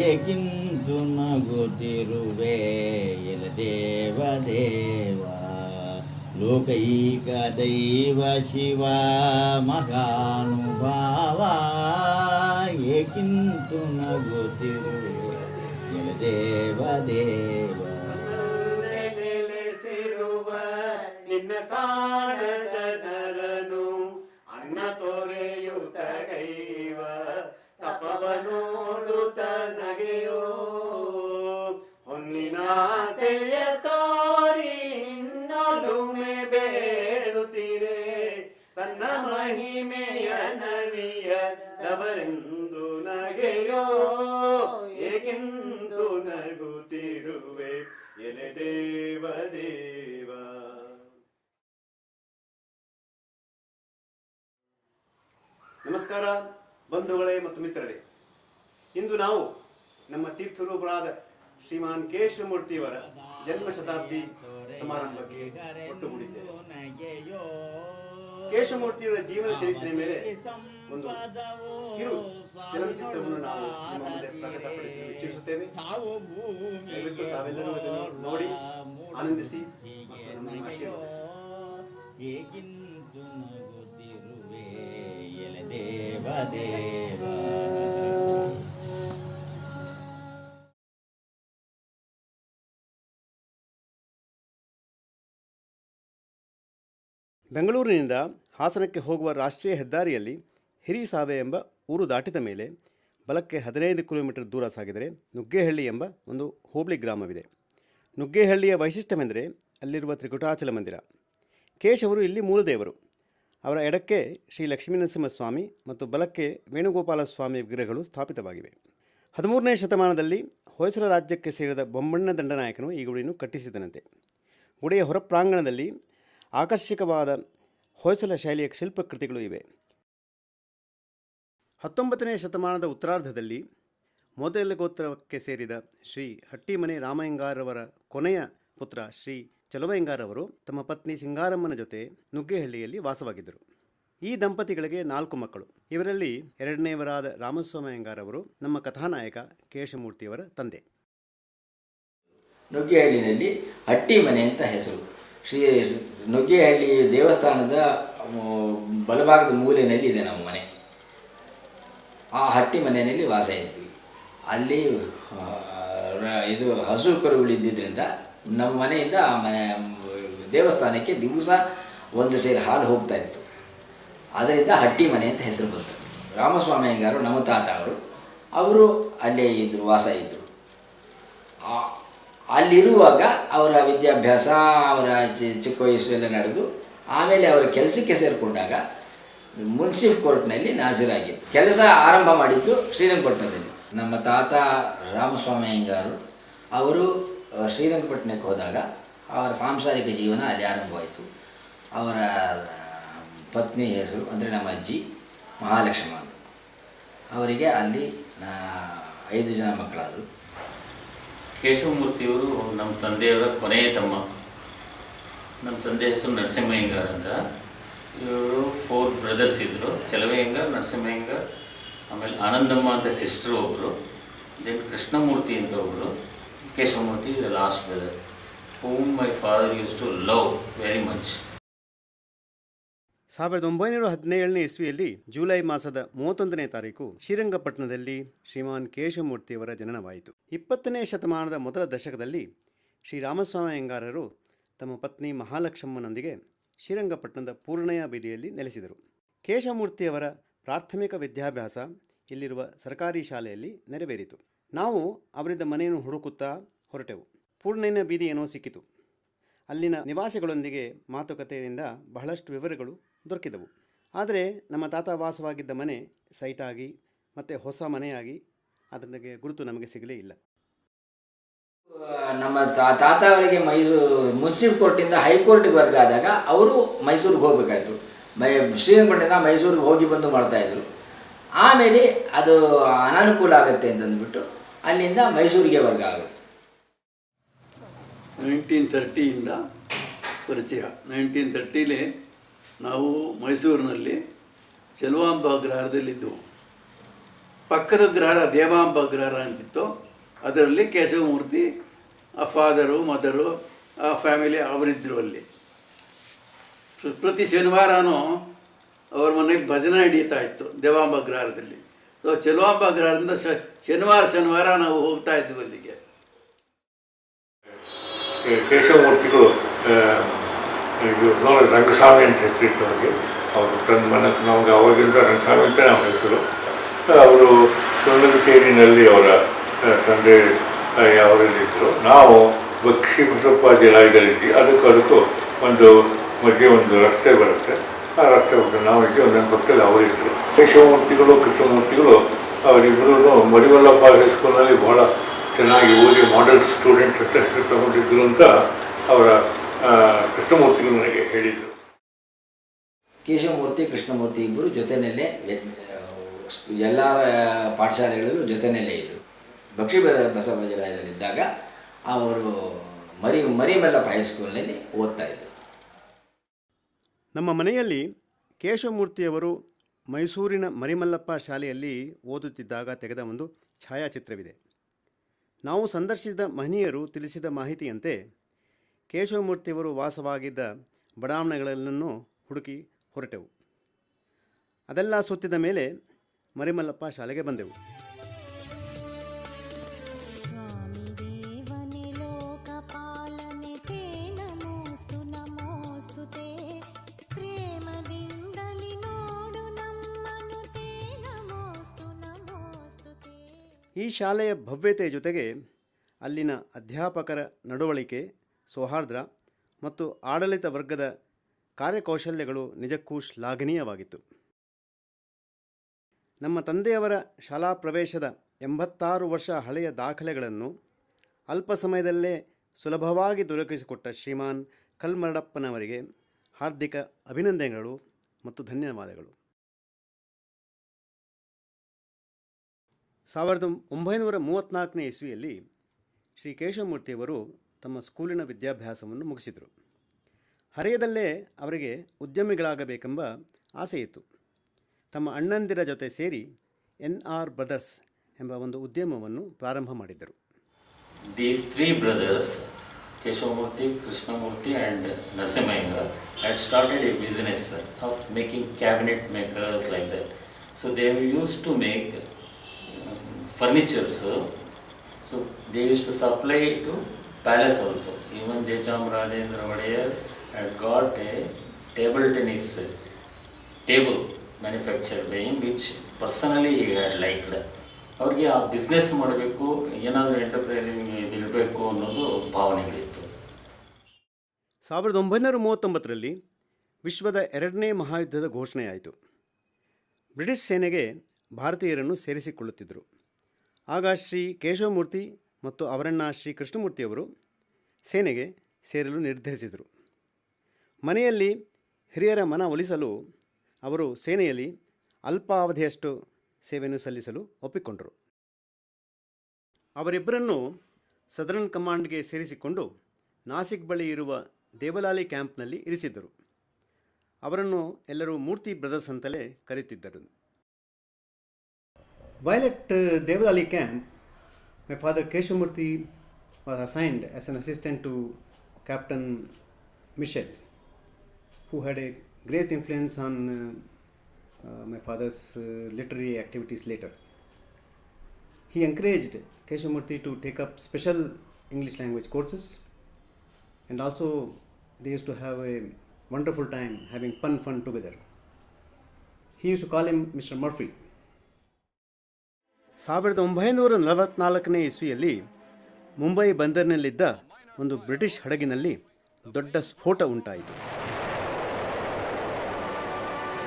ಏಕಿಂದು ನಗುತ್ತಿರುವೆ ಎಲ ದೇವ ದೇವ ಲೋಕೈಕ ದೈವ ಶಿವ ಮಹಾನುಭಾವ ಏಕಿಂತು ನಗುತ್ತಿರುವೆ ಎಲ ದೇವ ದೇವ ನೆಲೆಸಿರುವ ನಿನ್ನ ಕಾಣದ ನರನು ಅನ್ನ ತೊರೆಯುತ್ತ ಗೈವ ತಪವ ನೋಡುತ್ತ ನಗೆಯೋ ಹೊನ್ನಿನಾಸೆಯ ತೋರಿ ಇನ್ನೊಲುಮೆ ಬೇಡುತ್ತೀರೆ ತನ್ನ ಮಹಿಮೆಯ ನರಿಯದವರೆಂದು ನಗೆಯೋ ಏಕೆಂದು ನಗುತ್ತಿರುವೆ ಎಲೆ ದೇವ ದೇವ. ನಮಸ್ಕಾರ ಬಂಧುಗಳೇ ಮತ್ತು ಮಿತ್ರರೇ, ಇಂದು ನಾವು ನಮ್ಮ ತೀರ್ಥರೂಪರಾದ ಶ್ರೀಮಾನ್ ಕೇಶವಮೂರ್ತಿಯವರ ಜನ್ಮ ಶತಾಬ್ದಿ ಸಮಾರಂಭಕ್ಕೆ ಒಟ್ಟುಗೂಡಿದ್ದೇವೆ. ಕೇಶವಮೂರ್ತಿಯವರ ಜೀವನ ಚರಿತ್ರೆ ಮೇಲೆ ಒಂದು ಕಿರು ಚಲನಚಿತ್ರವನ್ನು ನಾವು ನಿಮ್ಮ ಮುಂದೆ ಪ್ರಕಟಪಡಿಸಲು ಇಚ್ಛಿಸುತ್ತೇವೆ. ದಯವಿಟ್ಟು ತಾವೆಲ್ಲರೂ ಇದನ್ನು ನೋಡಿ ಆನಂದಿಸಿ ಮತ್ತು ನಮ್ಮನ್ನು ಆಶೀರ್ವದಿಸಿ. ದೇವ ದೇವ ಬೆಂಗಳೂರಿನಿಂದ ಹಾಸನಕ್ಕೆ ಹೋಗುವ ರಾಷ್ಟ್ರೀಯ ಹೆದ್ದಾರಿಯಲ್ಲಿ ಹಿರಿಸಾವೆ ಎಂಬ ಊರು ದಾಟಿದ ಮೇಲೆ ಬಲಕ್ಕೆ 15 ಕಿಲೋಮೀಟರ್ ದೂರ ಸಾಗಿದರೆ ನುಗ್ಗೇಹಳ್ಳಿ ಎಂಬ ಒಂದು ಹೋಬಳಿ ಗ್ರಾಮವಿದೆ. ನುಗ್ಗೇಹಳ್ಳಿಯ ವೈಶಿಷ್ಟ್ಯವೆಂದರೆ ಅಲ್ಲಿರುವ ತ್ರಿಕುಟಾಚಲ ಮಂದಿರ. ಕೇಶವರು ಇಲ್ಲಿ ಮೂಲದೇವರು. ಅವರ ಎಡಕ್ಕೆ ಶ್ರೀ ಲಕ್ಷ್ಮೀನರಸಿಂಹಸ್ವಾಮಿ ಮತ್ತು ಬಲಕ್ಕೆ ವೇಣುಗೋಪಾಲ ಸ್ವಾಮಿ ವಿಗ್ರಹಗಳು ಸ್ಥಾಪಿತವಾಗಿವೆ. 13ನೇ ಶತಮಾನದಲ್ಲಿ ಹೊಯ್ಸಳ ರಾಜ್ಯಕ್ಕೆ ಸೇರಿದ ಬೊಮ್ಮಣ್ಣ ದಂಡನಾಯಕನು ಈ ಗುಡಿಯನ್ನು ಕಟ್ಟಿಸಿದನಂತೆ. ಗುಡಿಯ ಹೊರಪ್ರಾಂಗಣದಲ್ಲಿ ಆಕರ್ಷಕವಾದ ಹೊಯ್ಸಳ ಶೈಲಿಯ ಶಿಲ್ಪಕೃತಿಗಳು ಇವೆ. 19ನೇ ಶತಮಾನದ ಉತ್ತರಾರ್ಧದಲ್ಲಿ ಮೊದಲ ಗೋತ್ರಕ್ಕೆ ಸೇರಿದ ಶ್ರೀ ಹಟ್ಟಿಮನೆ ರಾಮಯ್ಯಂಗಾರವರ ಕೊನೆಯ ಪುತ್ರ ಶ್ರೀ ಚಲುವಯ್ಯಂಗಾರವರು ತಮ್ಮ ಪತ್ನಿ ಸಿಂಗಾರಮ್ಮನ ಜೊತೆ ನುಗ್ಗೇಹಳ್ಳಿಯಲ್ಲಿ ವಾಸವಾಗಿದ್ದರು. ಈ ದಂಪತಿಗಳಿಗೆ 4 ಮಕ್ಕಳು. ಇವರಲ್ಲಿ ಎರಡನೆಯವರಾದ ರಾಮಸ್ವಾಮಯ್ಯಂಗಾರವರು ನಮ್ಮ ಕಥಾನಾಯಕ ಕೇಶವಮೂರ್ತಿಯವರ ತಂದೆ. ನುಗ್ಗೇಹಳ್ಳಿನಲ್ಲಿ ಹಟ್ಟಿಮನೆ ಅಂತ ಹೆಸರು. ಶ್ರೀ ನುಗ್ಗೇಹಳ್ಳಿ ದೇವಸ್ಥಾನದ ಬಲಭಾಗದ ಮೂಲೆಯಲ್ಲಿ ಇದೆ ನಮ್ಮ ಮನೆ. ಆ ಹಟ್ಟಿ ಮನೆಯಲ್ಲಿ ವಾಸ ಇದ್ವಿ. ಅಲ್ಲಿ ಇದು ಹಸು ಕರುಗಳಿದ್ದರಿಂದ ನಮ್ಮ ಮನೆಯಿಂದ ಆ ಮನೆ ದೇವಸ್ಥಾನಕ್ಕೆ ದಿವಸ ಒಂದು ಸೇರು ಹಾಲು ಹೋಗ್ತಾ ಇತ್ತು. ಅದರಿಂದ ಹಟ್ಟಿ ಮನೆ ಅಂತ ಹೆಸರು ಬಂತು. ರಾಮಸ್ವಾಮಯ್ಯಂಗಾರು ನಮ್ಮ ತಾತ ಅವರು ಅಲ್ಲೇ ಇದ್ದರು, ವಾಸ ಇದ್ದರು. ಅಲ್ಲಿರುವಾಗ ಅವರ ವಿದ್ಯಾಭ್ಯಾಸ, ಅವರ ಚಿಕ್ಕ ವಯಸ್ಸು ಎಲ್ಲ ನಡೆದು ಆಮೇಲೆ ಅವರ ಕೆಲಸಕ್ಕೆ ಸೇರಿಕೊಂಡಾಗ ಮುನ್ಸಿಫ್ ಕೋರ್ಟ್ನಲ್ಲಿ ನಾಜರಾಗಿತ್ತು. ಕೆಲಸ ಆರಂಭ ಮಾಡಿದ್ದು ಶ್ರೀರಂಗಪಟ್ಟಣದಲ್ಲಿ. ನಮ್ಮ ತಾತ ರಾಮಸ್ವಾಮಯ್ಯಂಗಾರು ಅವರು ಶ್ರೀರಂಗಪಟ್ಟಣಕ್ಕೆ ಹೋದಾಗ ಅವರ ಸಾಂಸಾರಿಕ ಜೀವನ ಅಲ್ಲಿ ಆರಂಭವಾಯಿತು. ಅವರ ಪತ್ನಿ ಹೆಸರು ಅಂದರೆ ನಮ್ಮ ಅಜ್ಜಿ ಮಹಾಲಕ್ಷ್ಮ ಅಂತ. ಅವರಿಗೆ ಅಲ್ಲಿ 5 ಜನ ಮಕ್ಕಳಾದರು. ಕೇಶವಮೂರ್ತಿಯವರು ನಮ್ಮ ತಂದೆಯವರ ಕೊನೆಯ ತಮ್ಮ. ನಮ್ಮ ತಂದೆ ಹೆಸರು ನರಸಿಂಹಯ್ಯಂಗಾರ್ ಅಂತ. ಇವರು 4 ಬ್ರದರ್ಸ್ ಇದ್ದರು. ಚಲವಯ್ಯಂಗಾರ್, ನರಸಿಂಹಯ್ಯಂಗಾರ್, ಆಮೇಲೆ ಆನಂದಮ್ಮ ಅಂತ ಸಿಸ್ಟ್ರು ಒಬ್ಬರು, ದೆನ್ ಕೃಷ್ಣಮೂರ್ತಿ ಅಂತ ಒಬ್ಬರು, Keshavamurthy the last brother, whom my father used to love very much. 1917ನೇ ಇಸ್ವಿಯಲ್ಲಿ ಜುಲೈ ಮಾಸದ 31ನೇ ತಾರೀಕು ಶ್ರೀರಂಗಪಟ್ಟಣದಲ್ಲಿ ಶ್ರೀಮಾನ್ ಕೇಶವಮೂರ್ತಿಯವರ ಜನನವಾಯಿತು. 20ನೇ ಶತಮಾನದ ಮೊದಲ ದಶಕದಲ್ಲಿ ಶ್ರೀರಾಮಸ್ವಾಮಯ್ಯಂಗಾರರು ತಮ್ಮ ಪತ್ನಿ ಮಹಾಲಕ್ಷ್ಮಮ್ಮನೊಂದಿಗೆ ಶ್ರೀರಂಗಪಟ್ಟಣದ ಪೂರ್ಣಯ್ಯ ಬೀದಿಯಲ್ಲಿ ನೆಲೆಸಿದರು. ಕೇಶವಮೂರ್ತಿಯವರ ಪ್ರಾಥಮಿಕ ವಿದ್ಯಾಭ್ಯಾಸ ಇಲ್ಲಿರುವ ಸರ್ಕಾರಿ ಶಾಲೆಯಲ್ಲಿ ನೆರವೇರಿತು. ನಾವು ಅವರಿದ್ದ ಮನೆಯನ್ನು ಹುಡುಕುತ್ತಾ ಹೊರಟೆವು. ಪೂರ್ಣಯ್ಯನ ಬೀದಿ ಏನೋ ಸಿಕ್ಕಿತು. ಅಲ್ಲಿನ ನಿವಾಸಿಗಳೊಂದಿಗೆ ಮಾತುಕತೆಯಿಂದ ಬಹಳಷ್ಟು ವಿವರಗಳು ದೊರಕಿದವು. ಆದರೆ ನಮ್ಮ ತಾತ ವಾಸವಾಗಿದ್ದ ಮನೆ ಸೈಟಾಗಿ ಮತ್ತು ಹೊಸ ಮನೆಯಾಗಿ ಅದಕ್ಕೆ ಗುರುತು ನಮಗೆ ಸಿಗಲೇ ಇಲ್ಲ. ನಮ್ಮ ತಾತ ಅವರಿಗೆ ಮುನ್ಸಿಫ್ ಕೋರ್ಟಿಂದ ಹೈಕೋರ್ಟಿಗೆ ವರ್ಗ ಆದಾಗ ಅವರು ಮೈಸೂರಿಗೆ ಹೋಗಬೇಕಾಯ್ತು. ಶ್ರೀರಂಗಪಟ್ಟಣದಿಂದ ಮೈಸೂರಿಗೆ ಹೋಗಿ ಬಂದು ಮಾಡ್ತಾಯಿದ್ರು. ಆಮೇಲೆ ಅದು ಅನಾನುಕೂಲ ಆಗುತ್ತೆ ಅಂತಂದ್ಬಿಟ್ಟು ಅಲ್ಲಿಂದ ಮೈಸೂರಿಗೆ ವರ್ಗ ಆಗುತ್ತೆ. 1930 ಪರಿಚಯ. 1930 ನಾವು ಮೈಸೂರಿನಲ್ಲಿ ಚೆಲುವಾಂಬ ಅಗ್ರಹಾರದಲ್ಲಿದ್ದೆವು. ಪಕ್ಕದ ಗ್ರಹ ದೇವಾಂಬ ಗ್ರಹ ಅಂತಿತ್ತು. ಅದರಲ್ಲಿ ಕೇಶವಮೂರ್ತಿ ಆ ಫಾದರು ಮದರು ಆ ಫ್ಯಾಮಿಲಿ ಅವರಿದ್ದರು ಅಲ್ಲಿ. ಪ್ರತಿ ಶನಿವಾರನೂ ಅವ್ರ ಮನೇಲಿ ಭಜನೆ ನಡೀತಾ ಇತ್ತು ದೇವಾಂಬ ಗ್ರಹದಲ್ಲಿ. ಸೊ ಚೆಲುವಾಂಬ ಗ್ರಹದಿಂದ ಶನಿವಾರ ನಾವು ಹೋಗ್ತಾ ಇದ್ವಿ ಅಲ್ಲಿಗೆ. ಕೇಶವಮೂರ್ತಿಗಳು ನೋಡಿ ರಂಗಸ್ವಾಮಿ ಅಂತ ಹೆಸರಿತ್ತು ಅವ್ರಿಗೆ. ಅವರು ತನ್ನ ಮನೆ ನಮಗೆ ಅವಾಗಿಂದ ರಂಗಸ್ವಾಮಿ ಅಂತ ನಮ್ಮ ಹೆಸರು. ಅವರು ಸೊನ್ನಗೇರಿನಲ್ಲಿ ಅವರ ತಂದೆ ಅವರಲ್ಲಿದ್ದರು. ನಾವು ಬಕ್ಷಿ ಬಸಪ್ಪಾಜಿರಾಯದಲ್ಲಿದ್ವಿ. ಅದಕ್ಕೂ ಒಂದು ಮಧ್ಯೆ ಒಂದು ರಸ್ತೆ ಬರುತ್ತೆ. ಆ ರಸ್ತೆ ಹೋಗ್ತಾರೆ. ನಾವಿದ್ವಿ ಒಂದೊಂದು ಪಕ್ಕದಲ್ಲಿ ಅವರಿದ್ದರು. ಕೇಶವಮೂರ್ತಿಗಳು ಕೃಷ್ಣಮೂರ್ತಿಗಳು ಅವರಿಬ್ಬರೂ ಮರಿಮಲ್ಲಪ್ಪ ಹೈಸ್ಕೂಲ್ನಲ್ಲಿ ಬಹಳ ಚೆನ್ನಾಗಿ ಓದಿ ಮಾಡೆಲ್ ಸ್ಟೂಡೆಂಟ್ಸ್ ಅಂತ ಹೆಸರು ತಗೊಂಡಿದ್ರು ಅಂತ ಅವರ ಕೃಷ್ಣಮೂರ್ತಿಗಳು ನನಗೆ ಹೇಳಿದರು. ಕೇಶವಮೂರ್ತಿ ಕೃಷ್ಣಮೂರ್ತಿ ಇಬ್ಬರು ಜೊತೆಯಲ್ಲೇ ಎಲ್ಲ ಪಾಠಶಾಲೆಗಳಲ್ಲೂ ಜೊತೆಯಲ್ಲೇ ಇದ್ದರು. ಬಕ್ಷಿ ಬಸವರಾಜರಾಯದಲ್ಲಿದ್ದಾಗ ಅವರು ಮರಿಮಲ್ಲಪ್ಪ ಹೈಸ್ಕೂಲ್ನಲ್ಲಿ ಓದ್ತಾ ಇದ್ದರು. ನಮ್ಮ ಮನೆಯಲ್ಲಿ ಕೇಶವಮೂರ್ತಿಯವರು ಮೈಸೂರಿನ ಮರಿಮಲ್ಲಪ್ಪ ಶಾಲೆಯಲ್ಲಿ ಓದುತ್ತಿದ್ದಾಗ ತೆಗೆದ ಒಂದು ಛಾಯಾಚಿತ್ರವಿದೆ. ನಾವು ಸಂದರ್ಶಿಸಿದ ಮಹನೀಯರು ತಿಳಿಸಿದ ಮಾಹಿತಿಯಂತೆ ಕೇಶವಮೂರ್ತಿಯವರು ವಾಸವಾಗಿದ್ದ ಬಡಾವಣೆಗಳನ್ನು ಹುಡುಕಿ ಹೊರಟೆವು. ಅದೆಲ್ಲ ಸುತ್ತಿದ ಮೇಲೆ ಮರಿಮಲ್ಲಪ್ಪ ಶಾಲೆಗೆ ಬಂದೆವು. ಈ ಶಾಲೆಯ ಭವ್ಯತೆಯ ಜೊತೆಗೆ ಅಲ್ಲಿನ ಅಧ್ಯಾಪಕರ ನಡವಳಿಕೆ, ಸೌಹಾರ್ದ ಮತ್ತು ಆಡಳಿತ ವರ್ಗದ ಕಾರ್ಯಕೌಶಲ್ಯಗಳು ನಿಜಕ್ಕೂ ಶ್ಲಾಘನೀಯವಾಗಿತ್ತು. ನಮ್ಮ ತಂದೆಯವರ ಶಾಲಾ ಪ್ರವೇಶದ 86 ವರ್ಷ ಹಳೆಯ ದಾಖಲೆಗಳನ್ನು ಅಲ್ಪ ಸಮಯದಲ್ಲೇ ಸುಲಭವಾಗಿ ದೊರಕಿಸಿಕೊಟ್ಟ ಶ್ರೀಮಾನ್ ಕಲ್ಮರಡಪ್ಪನವರಿಗೆ ಹಾರ್ದಿಕ ಅಭಿನಂದನೆಗಳು ಮತ್ತು ಧನ್ಯವಾದಗಳು. 1934ನೇ ಇಸ್ವಿಯಲ್ಲಿ ಶ್ರೀ ಕೇಶವಮೂರ್ತಿಯವರು ತಮ್ಮ ಸ್ಕೂಲಿನ ವಿದ್ಯಾಭ್ಯಾಸವನ್ನು ಮುಗಿಸಿದರು. ಹರೆಯದಲ್ಲೇ ಅವರಿಗೆ ಉದ್ಯಮಿಗಳಾಗಬೇಕೆಂಬ ಆಸೆಯಿತ್ತು. ತಮ್ಮ ಅಣ್ಣಂದಿರ ಜೊತೆ ಸೇರಿ NR ಬ್ರದರ್ಸ್ ಎಂಬ ಒಂದು ಉದ್ಯಮವನ್ನು ಪ್ರಾರಂಭ ಮಾಡಿದ್ದರು. These three brothers, Keshavamurthy, Krishnamurthy and Narasimha, had started a business of making cabinet makers like that. So they used to make furniture. So they used to supply to palace also. Even Jayachamrajendra Vadiyar had got a table tennis table manufactured by him, which personally he had liked. ಅವ್ರಿಗೆ ಆ business ಮಾಡಬೇಕು, ಏನಾದರೂ enterprising ಇದಿರಬೇಕು ಅನ್ನೋದು ಭಾವನೆಗಳಿತ್ತು. 1939ರಲ್ಲಿ ವಿಶ್ವದ 2ನೇ ಮಹಾಯುದ್ಧದ ಘೋಷಣೆಯಾಯಿತು. British ಸೇನೆಗೆ ಭಾರತೀಯರನ್ನು ಸೇರಿಸಿಕೊಳ್ಳುತ್ತಿದ್ದರು. ಆಗ ಶ್ರೀ ಕೇಶವಮೂರ್ತಿ ಮತ್ತು ಅವರಣ್ಣ ಶ್ರೀ ಕೃಷ್ಣಮೂರ್ತಿಯವರು ಸೇನೆಗೆ ಸೇರಲು ನಿರ್ಧರಿಸಿದರು. ಮನೆಯಲ್ಲಿ ಹಿರಿಯರ ಮನ ಒಲಿಸಲು ಅವರು ಸೇನೆಯಲ್ಲಿ ಅಲ್ಪಾವಧಿಯಷ್ಟು ಸೇವೆಯನ್ನು ಸಲ್ಲಿಸಲು ಒಪ್ಪಿಕೊಂಡರು. ಅವರಿಬ್ಬರನ್ನು ಸದರ್ನ್ ಕಮಾಂಡ್ಗೆ ಸೇರಿಸಿಕೊಂಡು ನಾಸಿಕ್ ಬಳಿ ಇರುವ ದೇವಲಾಲಿ ಕ್ಯಾಂಪ್ನಲ್ಲಿ ಇರಿಸಿದ್ದರು. ಅವರನ್ನು ಎಲ್ಲರೂ ಮೂರ್ತಿ ಬ್ರದರ್ಸ್ ಅಂತಲೇ ಕರೆಯುತ್ತಿದ್ದರು. While at Devalali camp, my father Keshavamurthy was assigned as an assistant to Captain Michel, who had a great influence on my father's literary activities later. He encouraged Keshavamurthy to take up special English language courses, and also they used to have a wonderful time having fun together. He used to call him Mr. Murphy. 1944ನೇ ಇಸ್ವಿಯಲ್ಲಿ ಮುಂಬೈ ಬಂದರಿನಲ್ಲಿದ್ದ ಒಂದು British ಹಡಗಿನಲ್ಲಿ ದೊಡ್ಡ ಸ್ಫೋಟ ಉಂಟಾಯಿತು.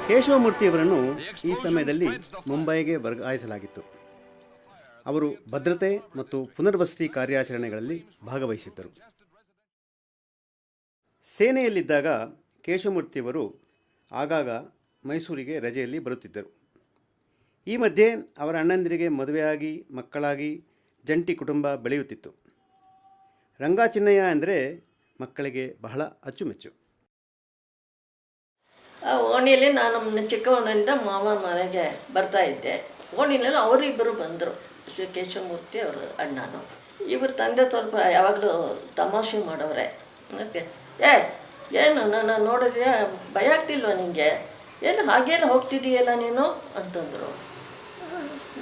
ಕೇಶವಮೂರ್ತಿಯವರನ್ನು ಈ ಸಮಯದಲ್ಲಿ ಮುಂಬೈಗೆ ವರ್ಗಾಯಿಸಲಾಗಿತ್ತು. ಅವರು ಭದ್ರತೆ ಮತ್ತು ಪುನರ್ವಸತಿ ಕಾರ್ಯಾಚರಣೆಗಳಲ್ಲಿ ಭಾಗವಹಿಸಿದ್ದರು. ಸೇನೆಯಲ್ಲಿದ್ದಾಗ ಕೇಶವಮೂರ್ತಿಯವರು ಆಗಾಗ ಮೈಸೂರಿಗೆ ರಜೆಯಲ್ಲಿ ಬರುತ್ತಿದ್ದರು. ಈ ಮಧ್ಯೆ ಅವರ ಅಣ್ಣಂದಿರಿಗೆ ಮದುವೆಯಾಗಿ ಮಕ್ಕಳಾಗಿ ಜಂಟಿ ಕುಟುಂಬ ಬೆಳೆಯುತ್ತಿತ್ತು. ರಂಗಾಚಿನ್ನಯ್ಯ ಅಂದರೆ ಮಕ್ಕಳಿಗೆ ಬಹಳ ಅಚ್ಚುಮೆಚ್ಚು. ಓಣಿಯಲ್ಲಿ ನಾನು ಚಿಕ್ಕವನಿಂದ ಮಾವ ಮನೆಗೆ ಬರ್ತಾಯಿದ್ದೆ. ಓಣಿನಲ್ಲಿ ಅವರಿಬ್ಬರು ಬಂದರು, ಶ್ರೀ ಕೇಶವಮೂರ್ತಿ ಅವರು ಅಣ್ಣನು. ಇವ್ರ ತಂದೆ ಸ್ವಲ್ಪ ಯಾವಾಗಲೂ ತಮಾಷೆ ಮಾಡೋರೆ. ಅದಕ್ಕೆ ಏನು ನಾನು ನೋಡಿದ್ಯಾ, ಭಯ ಆಗ್ತಿಲ್ವ ನಿನಗೆ, ಏನು ಹಾಗೇನು ಹೋಗ್ತಿದ್ದೀಯಲ್ಲ ನೀನು ಅಂತಂದರು.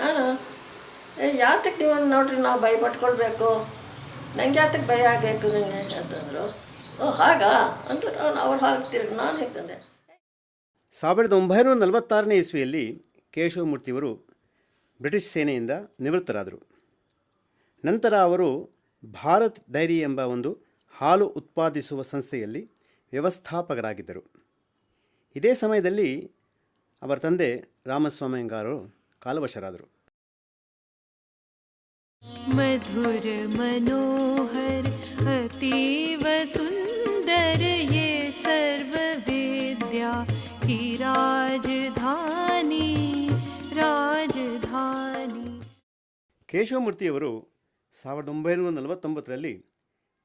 ನಾನು ಯಾತಕ್ಕೆ ನೀವು ನೋಡ್ರಿ ನಾವು ಭಯ ಪಟ್ಕೊಳ್ಬೇಕು, ನಂಗೆ ಯಾತಕ್ಕೆ ಭಯ ಆಗಬೇಕು ನನಗೆ ಅಂತಂದರು. ಹಾಗಾ ಅಂತ ಅವ್ರು ಹಾಕ್ತಿರು, ನಾನು ಹೇಳ್ತಂದೆ. 1946ನೇ ಇಸ್ವಿಯಲ್ಲಿ ಕೇಶವಮೂರ್ತಿಯವರು ಬ್ರಿಟಿಷ್ ಸೇನೆಯಿಂದ ನಿವೃತ್ತರಾದರು. ನಂತರ ಅವರು ಭಾರತ್ ಡೈರಿ ಎಂಬ ಒಂದು ಹಾಲು ಉತ್ಪಾದಿಸುವ ಸಂಸ್ಥೆಯಲ್ಲಿ ವ್ಯವಸ್ಥಾಪಕರಾಗಿದ್ದರು. ಇದೇ ಸಮಯದಲ್ಲಿ ಅವರ ತಂದೆ ರಾಮಸ್ವಾಮಯ್ಯಂಗಾರರು ಕಾಲವಶರಾದರು. मधुर मनोहर अतीव सुंदर ये सर्व विद्या की राजधानी राजधानी. ಕೇಶವಮೂರ್ತಿಯವರು 1949ರಲ್ಲಿ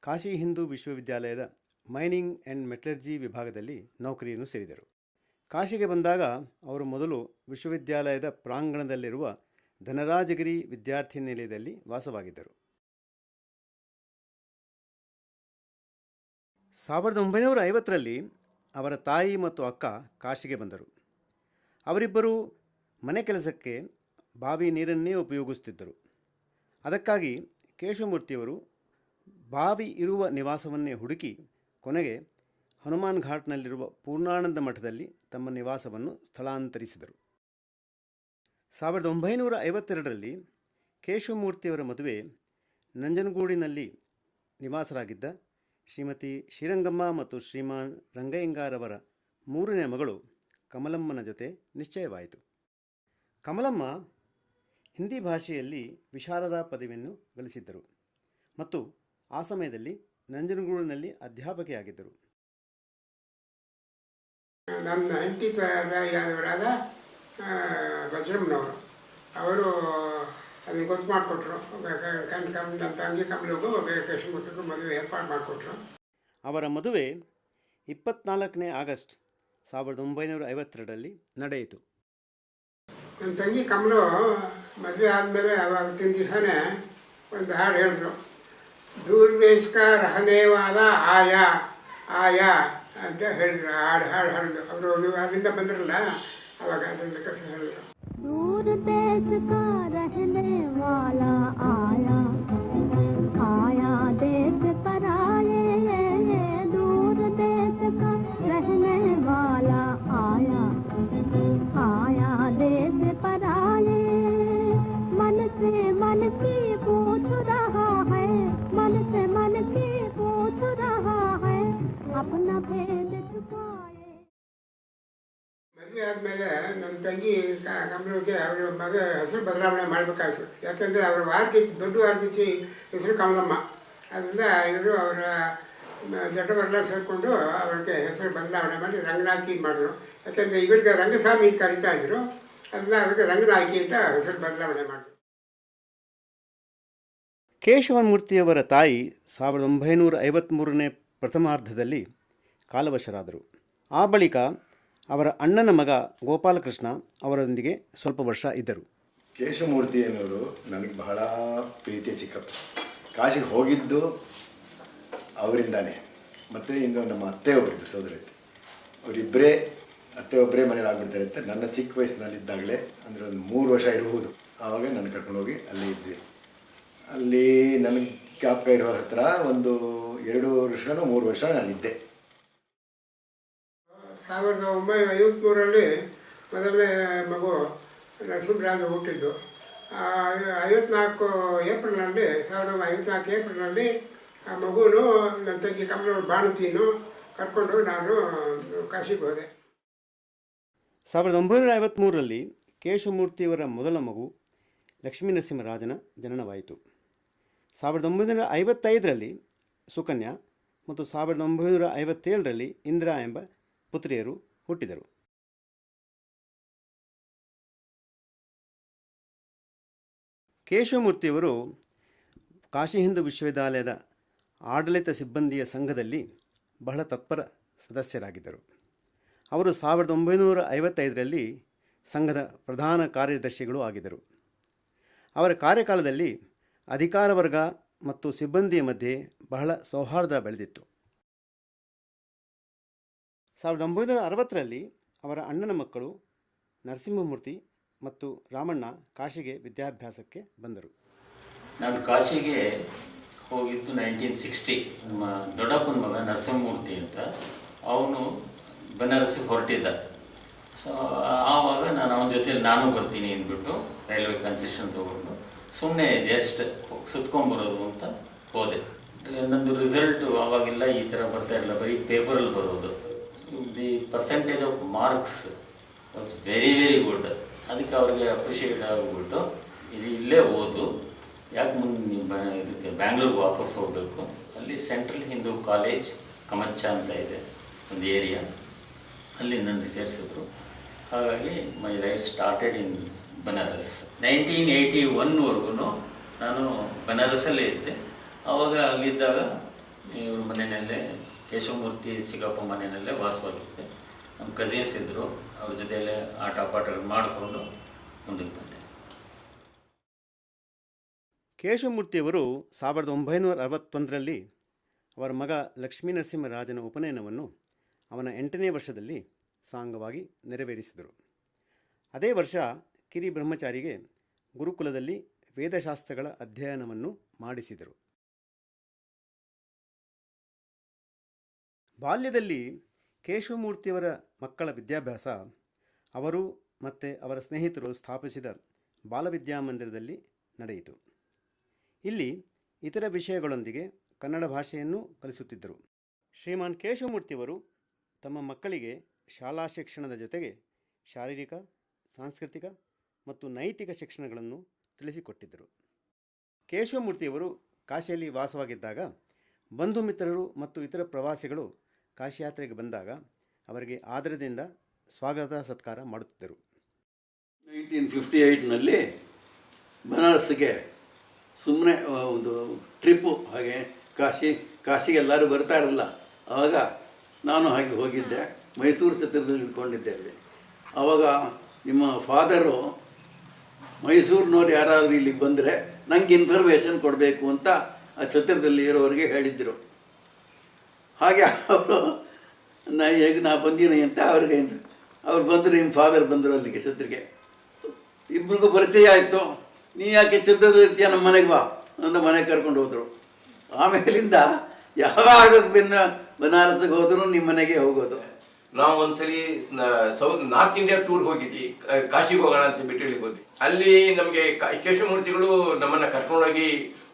ಕಾಶಿ ಹಿಂದೂ ವಿಶ್ವವಿದ್ಯಾಲಯದ ಮೈನಿಂಗ್ ಆ್ಯಂಡ್ ಮೆಟಲರ್ಜಿ ವಿಭಾಗದಲ್ಲಿ ನೌಕರಿಯನ್ನು ಸೇರಿದರು. ಕಾಶಿಗೆ ಬಂದಾಗ ಅವರು ಮೊದಲು ವಿಶ್ವವಿದ್ಯಾಲಯದ ಪ್ರಾಂಗಣದಲ್ಲಿರುವ ಧನರಾಜಗಿರಿ ವಿದ್ಯಾರ್ಥಿ ನಿಲಯದಲ್ಲಿ ವಾಸವಾಗಿದ್ದರು. 1950ರಲ್ಲಿ ಅವರ ತಾಯಿ ಮತ್ತು ಅಕ್ಕ ಕಾಶಿಗೆ ಬಂದರು. ಅವರಿಬ್ಬರೂ ಮನೆ ಕೆಲಸಕ್ಕೆ ಬಾವಿ ನೀರನ್ನೇ ಉಪಯೋಗಿಸುತ್ತಿದ್ದರು. ಅದಕ್ಕಾಗಿ ಕೇಶವಮೂರ್ತಿಯವರು ಬಾವಿ ಇರುವ ನಿವಾಸವನ್ನೇ ಹುಡುಕಿ ಕೊನೆಗೆ ಹನುಮಾನ್ ಘಾಟ್ನಲ್ಲಿರುವ ಪೂರ್ಣಾನಂದ ಮಠದಲ್ಲಿ ತಮ್ಮ ನಿವಾಸವನ್ನು ಸ್ಥಳಾಂತರಿಸಿದರು. 1952ರಲ್ಲಿ ಕೇಶವಮೂರ್ತಿಯವರ ಮದುವೆ ನಂಜನಗೂಡಿನಲ್ಲಿ ನಿವಾಸರಾಗಿದ್ದ ಶ್ರೀಮತಿ ಶ್ರೀರಂಗಮ್ಮ ಮತ್ತು ಶ್ರೀಮಾನ್ ರಂಗಯ್ಯಂಗಾರವರ 3ನೇ ಮಗಳು ಕಮಲಮ್ಮನ ಜೊತೆ ನಿಶ್ಚಯವಾಯಿತು. ಕಮಲಮ್ಮ ಹಿಂದಿ ಭಾಷೆಯಲ್ಲಿ ವಿಶಾರದಾ ಪದವಿಯನ್ನು ಗಳಿಸಿದ್ದರು ಮತ್ತು ಆ ಸಮಯದಲ್ಲಿ ನಂಜನಗೂಡಿನಲ್ಲಿ ಅಧ್ಯಾಪಕಿಯಾಗಿದ್ದರು. ನನ್ನ ಹೆಂಡತಿ ತಾಯಿಯಾದವರಾದ ವಜ್ರಮ್ಮನವರು, ಅವರು ಅದನ್ನು ಗೊತ್ತು ಮಾಡಿಕೊಟ್ರು. ನಮ್ಮ ತಂಗಿ ಕಮಲಿಗೂ ಕೇಶವಮೂರ್ತಿಗೂ ಮದುವೆ ಏರ್ಪಾಡು ಮಾಡಿಕೊಟ್ರು. ಅವರ ಮದುವೆ 24ನೇ ಆಗಸ್ಟ್ 1952ರಲ್ಲಿ ನಡೆಯಿತು. ನನ್ನ ತಂಗಿ ಕಮಲು ಮದುವೆ ಆದಮೇಲೆ ಅವತ್ತಿನ ದಿವಸನೇ ಒಂದು ಹಾಡು ಹೇಳಿದ್ರು. ದೂರ ದೇಶ ಕಾ ರಹನೆ ವಾಲಾ ಆಯಾ ಆಯಾ ಅಂತ ಹೇಳಿದ್ರು. ಹಾಡಿದ್ರು ಅವರು ಅಲ್ಲಿಂದ ಬಂದ್ರಲ್ಲ, ಅವಾಗ ಅದರಿಂದ ಕಸ ಹೇಳಿದ್ರು. दूर देश का रहने वाला आया आया देश पर आए, दूर देश का रहने वाला आया आया देश पर आए. मन से मन की पूछ रहा है, मन से मन की पूछ रहा है, अपना भेद छुपाए. ಮದುವೆ ಆದಮೇಲೆ ನನ್ನ ತಂಗಿ ಕಮಲಿಗೆ ಅವರು ಹೆಸರು ಬದಲಾವಣೆ ಮಾಡಬೇಕಾಯ್ತು. ಯಾಕೆಂದರೆ ಅವರ ವಾರ್ಗಿತಿ ದೊಡ್ಡ ವಾರ್ಗಿತಿ ಹೆಸರು ಕಮಲಮ್ಮ. ಅದರಿಂದ ಇವರು ಅವರ ದೊಡ್ಡವರೆಲ್ಲ ಸೇರಿಕೊಂಡು ಅವ್ರಿಗೆ ಹೆಸರು ಬದಲಾವಣೆ ಮಾಡಿ ರಂಗನಾಥಿ ಮಾಡಿದ್ರು. ಯಾಕೆಂದರೆ ಇವರಿಗೆ ರಂಗಸ್ವಾಮಿ ಅಂತ ಕರೀತಾ ಇದ್ರು, ಅದರಿಂದ ಅವ್ರಿಗೆ ರಂಗನಾಥಿ ಅಂತ ಹೆಸರು ಬದಲಾವಣೆ ಮಾಡಿದ್ರು. ಕೇಶವಮೂರ್ತಿಯವರ ತಾಯಿ 1953ನೇ ಪ್ರಥಮಾರ್ಧದಲ್ಲಿ ಕಾಲವಶರಾದರು. ಆ ಬಳಿಕ ಅವರ ಅಣ್ಣನ ಮಗ ಗೋಪಾಲಕೃಷ್ಣ ಅವರೊಂದಿಗೆ ಸ್ವಲ್ಪ ವರ್ಷ ಇದ್ದರು. ಕೇಶವಮೂರ್ತಿ ಅನ್ನೋರು ನನಗೆ ಬಹಳ ಪ್ರೀತಿಯ ಚಿಕ್ಕಪ್ಪ. ಕಾಶಿಗೆ ಹೋಗಿದ್ದು ಅವರಿಂದಾನೇ. ಮತ್ತು ಇನ್ನು ನಮ್ಮ ಅತ್ತೆ ಒಬ್ಬರಿದ್ದರು, ಸೋದರತ್ತೆ. ಅವರಿಬ್ಬರೇ ಅತ್ತೆ ಒಬ್ಬರೇ ಮನೇಲಿ ಆಗ್ಬಿಡ್ತಾರೆ ಅಂತ ನನ್ನ ಚಿಕ್ಕ ವಯಸ್ಸಿನಲ್ಲಿದ್ದಾಗಲೇ, ಅಂದರೆ ಒಂದು 3 ವರ್ಷ ಇರುವುದು, ಆವಾಗ ನನ್ನ ಕರ್ಕೊಂಡೋಗಿ ಅಲ್ಲೇ ಇದ್ವಿ. ಅಲ್ಲಿ ನನಗೆ ಜ್ಞಾಪಕ ಇರೋ ಹತ್ರ ಒಂದು 2 ವರ್ಷನೋ 3 ವರ್ಷ ನಾನಿದ್ದೆ. 1953ರಲ್ಲಿ ಮೊದಲನೇ ಮಗು ನರಸಿಂಹರಾಜು ಹುಟ್ಟಿದ್ದು. 54 ಏಪ್ರಿಲ್ನಲ್ಲಿ 1954 ಏಪ್ರಿಲ್ನಲ್ಲಿ ಆ ಮಗುನು ನನ್ನ ತಂಗಿ ಕಮಲ ಬಾಣತಿನೂ ಕರ್ಕೊಂಡು ನಾನು ಕಾಶಿಗೆ ಹೋದೆ. 1953ರಲ್ಲಿ ಕೇಶವಮೂರ್ತಿಯವರ ಮೊದಲ ಮಗು ಲಕ್ಷ್ಮೀನರಸಿಂಹರಾಜನ ಜನನವಾಯಿತು. 1955ರಲ್ಲಿ ಸುಕನ್ಯಾ ಮತ್ತು 1957ರಲ್ಲಿ ಇಂದಿರಾ ಎಂಬ ಪುತ್ರಿಯರು ಹುಟ್ಟಿದರು. ಕೇಶವಮೂರ್ತಿಯವರು ಕಾಶಿ ಹಿಂದೂ ವಿಶ್ವವಿದ್ಯಾಲಯದ ಆಡಳಿತ ಸಿಬ್ಬಂದಿಯ ಸಂಘದಲ್ಲಿ ಬಹಳ ತತ್ಪರ ಸದಸ್ಯರಾಗಿದ್ದರು. ಅವರು 1955ರಲ್ಲಿ ಸಂಘದ ಪ್ರಧಾನ ಕಾರ್ಯದರ್ಶಿಗಳೂ ಆಗಿದ್ದರು. ಅವರ ಕಾರ್ಯಕಾಲದಲ್ಲಿ ಅಧಿಕಾರ ವರ್ಗ ಮತ್ತು ಸಿಬ್ಬಂದಿಯ ಮಧ್ಯೆ ಬಹಳ ಸೌಹಾರ್ದ ಬೆಳೆದಿತ್ತು. 1960ರಲ್ಲಿ ಅವರ ಅಣ್ಣನ ಮಕ್ಕಳು ನರಸಿಂಹಮೂರ್ತಿ ಮತ್ತು ರಾಮಣ್ಣ ಕಾಶಿಗೆ ವಿದ್ಯಾಭ್ಯಾಸಕ್ಕೆ ಬಂದರು. ನಾನು ಕಾಶಿಗೆ ಹೋಗಿದ್ದು 1960. ನಮ್ಮ ದೊಡ್ಡಪ್ಪನ ಮಗ ನರಸಿಂಹಮೂರ್ತಿ ಅಂತ, ಅವನು ಬನಾರಸ್ಸಿಗೆ ಹೊರಟಿದ್ದ. ಸೊ ಆವಾಗ ನಾನು ಅವನ ಜೊತೆಲಿ ನಾನು ಬರ್ತೀನಿ ಅಂದ್ಬಿಟ್ಟು ರೈಲ್ವೆ ಕನ್ಸೆಷನ್ ತೊಗೊಂಡು ಸುಮ್ಮನೆ ಜಸ್ಟ್ ಸುತ್ಕೊಂಬರೋದು ಅಂತ ಹೋದೆ. ನನ್ನದು ರಿಸಲ್ಟು ಆವಾಗೆಲ್ಲ ಈ ಥರ ಬರ್ತಾ ಇಲ್ಲ, ಬರೀ ಪೇಪರಲ್ಲಿ ಬರೋದು. The percentage of marks was very very good. ಅದಕ್ಕೆ ಅವ್ರಿಗೆ ಅಪ್ರಿಷಿಯೇಟ್ ಆಗಿಬಿಟ್ಟು ಇಲ್ಲೇ ಓದು, ಯಾಕೆ ಮುಂದೆ ನೀವು ಇದಕ್ಕೆ ಬ್ಯಾಂಗ್ಳೂರ್ಗೆ ವಾಪಸ್ ಹೋಗಬೇಕು. ಅಲ್ಲಿ ಸೆಂಟ್ರಲ್ ಹಿಂದೂ ಕಾಲೇಜ್ ಕಮಚ್ಚ ಅಂತ ಇದೆ ಒಂದು ಏರಿಯಾ, ಅಲ್ಲಿ ನನಗೆ ಸೇರಿಸಿದ್ರು. ಹಾಗಾಗಿ my life started in Banaras. 1981ವರೆಗೂ ನಾನು ಬನಾರಸಲ್ಲೇ ಇದ್ದೆ. ಆವಾಗ ಅಲ್ಲಿದ್ದಾಗ ಇವ್ರ ಮನೆಯಲ್ಲೇ ಕೇಶವಮೂರ್ತಿ ಚಿಕ್ಕಪ್ಪ ಮನೆಯಲ್ಲೇ ವಾಸವಾಗಿದ್ದೆ. ನಮ್ಮ ಕಸಿನ್ಸ್ ಇದ್ದರು, ಅವ್ರ ಜೊತೆಯಲ್ಲೇ ಆಟ ಪಾಠಗಳು ಮಾಡಿಕೊಂಡು ಮುಂದಕ್ಕೆ ಬಂದೆ. ಕೇಶವಮೂರ್ತಿಯವರು 1961ರಲ್ಲಿ ಅವರ ಮಗ ಲಕ್ಷ್ಮೀನರಸಿಂಹರಾಜನ ಉಪನಯನವನ್ನು ಅವನ 8ನೇ ವರ್ಷದಲ್ಲಿ ಸಾಂಗವಾಗಿ ನೆರವೇರಿಸಿದರು. ಅದೇ ವರ್ಷ ಕಿರಿ ಬ್ರಹ್ಮಚಾರಿಗೆ ಗುರುಕುಲದಲ್ಲಿ ವೇದಶಾಸ್ತ್ರಗಳ ಅಧ್ಯಯನವನ್ನು ಮಾಡಿಸಿದರು. ಬಾಲ್ಯದಲ್ಲಿ ಕೇಶವಮೂರ್ತಿಯವರ ಮಕ್ಕಳ ವಿದ್ಯಾಭ್ಯಾಸ ಅವರು ಮತ್ತು ಅವರ ಸ್ನೇಹಿತರು ಸ್ಥಾಪಿಸಿದ ಬಾಲವಿದ್ಯಾಮಂದಿರದಲ್ಲಿ ನಡೆಯಿತು. ಇಲ್ಲಿ ಇತರ ವಿಷಯಗಳೊಂದಿಗೆ ಕನ್ನಡ ಭಾಷೆಯನ್ನು ಕಲಿಸುತ್ತಿದ್ದರು. ಶ್ರೀಮಾನ್ ಕೇಶವಮೂರ್ತಿಯವರು ತಮ್ಮ ಮಕ್ಕಳಿಗೆ ಶಾಲಾ ಶಿಕ್ಷಣದ ಜೊತೆಗೆ ಶಾರೀರಿಕ, ಸಾಂಸ್ಕೃತಿಕ ಮತ್ತು ನೈತಿಕ ಶಿಕ್ಷಣಗಳನ್ನು ತಿಳಿಸಿಕೊಟ್ಟಿದ್ದರು. ಕೇಶವಮೂರ್ತಿಯವರು ಕಾಶಿಯಲ್ಲಿ ವಾಸವಾಗಿದ್ದಾಗ ಬಂಧು ಮಿತ್ರರು ಮತ್ತು ಇತರ ಪ್ರವಾಸಿಗಳು ಕಾಶಿಯಾತ್ರೆಗೆ ಬಂದಾಗ ಅವರಿಗೆ ಆದರದಿಂದ ಸ್ವಾಗತ ಸತ್ಕಾರ ಮಾಡುತ್ತಿದ್ದರು. 1958ನಲ್ಲಿ ಬನಾರಸ್ಸಿಗೆ ಸುಮ್ಮನೆ ಒಂದು ಟ್ರಿಪ್ಪು, ಹಾಗೆ ಕಾಶಿಗೆ ಎಲ್ಲರೂ ಬರ್ತಾ ಇರಲಿಲ್ಲ. ಆವಾಗ ನಾನು ಹಾಗೆ ಹೋಗಿದ್ದೆ. ಮೈಸೂರು ಛತ್ರದಲ್ಲಿ ಇಟ್ಕೊಂಡಿದ್ದೆ ಅಲ್ಲಿ. ಆವಾಗ ನಿಮ್ಮ ಫಾದರು ಮೈಸೂರಿನವ್ರು ಯಾರಾದರೂ ಇಲ್ಲಿಗೆ ಬಂದರೆ ನನಗೆ ಇನ್ಫಾರ್ಮೇಷನ್ ಕೊಡಬೇಕು ಅಂತ ಆ ಛತ್ರದಲ್ಲಿ ಇರೋರಿಗೆ ಹೇಳಿದ್ದರು. ಹಾಗೆ ಅವರು ನಾ ಬಂದೀನಿ ಅಂತ ಅವ್ರು ಬಂದರು, ನಿಮ್ಮ ಫಾದರ್ ಬಂದರು ಅಲ್ಲಿಗೆ ಛತ್ರಕ್ಕೆ. ಇಬ್ರಿಗೂ ಪರಿಚಯ ಆಯಿತು. ನೀ ಯಾಕೆ ಛತ್ರದಲ್ಲಿ ಇರ್ತೀಯ, ನಮ್ಮ ಮನೆಗೆ ಬಾ ಅಂತ ಮನೆಗೆ ಕರ್ಕೊಂಡು ಹೋದರು. ಆಮೇಲಿಂದ ಯಾವಾಗ ಬನಾರಸ್ಸಿಗೆ ಹೋದರೂ ನಿಮ್ಮ ಮನೆಗೆ ಹೋಗೋದು. ನಾವು ಒಂದ್ಸಲಿ ನಾರ್ತ್ ಇಂಡಿಯಾ ಟೂರ್ ಹೋಗಿದ್ವಿ, ಕಾಶಿಗೆ ಹೋಗೋಣ ಅಂತ ಬಿಟ್ಟು ಹೇಳಿ ಹೋದ್ವಿ. ಅಲ್ಲಿ ನಮಗೆ ಕೇಶವಮೂರ್ತಿಗಳು ನಮ್ಮನ್ನ ಕರ್ಕೊಂಡೋಗಿ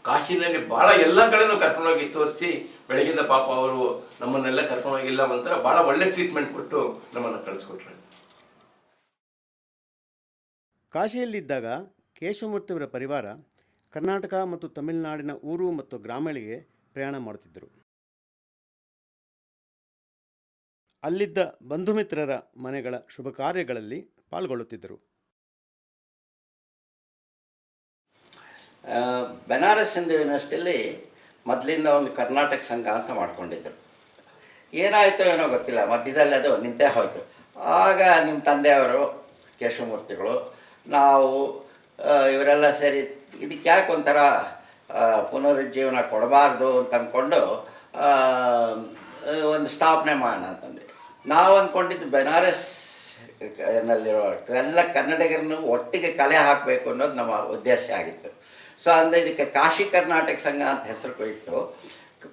ಕಾಶಿನಲ್ಲಿ ಭಾಳ ಎಲ್ಲ ಕಡೆನೂ ಕರ್ಕೊಂಡೋಗಿ ತೋರಿಸಿ, ಬೆಳಗಿಂದ ಪಾಪ ಅವರು ನಮ್ಮನ್ನೆಲ್ಲ ಕರ್ಕೊಂಡೋಗಿಲ್ಲ ಒಂಥರ ಭಾಳ ಒಳ್ಳೆ ಟ್ರೀಟ್ಮೆಂಟ್ ಕೊಟ್ಟು ನಮ್ಮನ್ನು ಕಳಿಸ್ಕೊಟ್ರು. ಕಾಶಿಯಲ್ಲಿದ್ದಾಗ ಕೇಶವಮೂರ್ತಿಯವರ ಪರಿವಾರ ಕರ್ನಾಟಕ ಮತ್ತು ತಮಿಳುನಾಡಿನ ಊರು ಮತ್ತು ಗ್ರಾಮಗಳಿಗೆ ಪ್ರಯಾಣ ಮಾಡುತ್ತಿದ್ದರು. ಅಲ್ಲಿದ್ದ ಬಂಧು ಮಿತ್ರರ ಮನೆಗಳ ಶುಭ ಕಾರ್ಯಗಳಲ್ಲಿ ಪಾಲ್ಗೊಳ್ಳುತ್ತಿದ್ದರು. ಬನಾರಸ್ ಹಿಂದೂ ಯೂನಿವರ್ಸಿಟಿಯಲ್ಲಿ ಮೊದಲಿಂದ ಒಂದು ಕರ್ನಾಟಕ ಸಂಘ ಅಂತ ಮಾಡ್ಕೊಂಡಿದ್ದರು. ಏನಾಯಿತೋ ಏನೋ ಗೊತ್ತಿಲ್ಲ, ಮಧ್ಯದಲ್ಲಿ ಅದು ನಿಂತೇ ಹೋಯಿತು. ಆಗ ನಿಮ್ಮ ತಂದೆಯವರು ಕೇಶವಮೂರ್ತಿಗಳು, ನಾವು ಇವರೆಲ್ಲ ಸೇರಿ ಇದಕ್ಕೆ ಯಾಕೆ ಒಂಥರ ಪುನರುಜ್ಜೀವನ ಕೊಡಬಾರ್ದು ಅಂತ ಅಂದ್ಕೊಂಡು ಒಂದು ಸ್ಥಾಪನೆ ಮಾಡೋಣ ಅಂತಂದು ನಾವು ಅಂದ್ಕೊಂಡಿದ್ದು ಬನಾರಸ್ ನಲ್ಲಿರೋ ಎಲ್ಲ ಕನ್ನಡಿಗರನ್ನು ಒಟ್ಟಿಗೆ ಕಲೆ ಹಾಕಬೇಕು ಅನ್ನೋದು ನಮ್ಮ ಉದ್ದೇಶ ಆಗಿತ್ತು. ಸೊ ಅಂದರೆ ಇದಕ್ಕೆ ಕಾಶಿ ಕರ್ನಾಟಕ ಸಂಘ ಅಂತ ಹೆಸರು ಇಟ್ಟು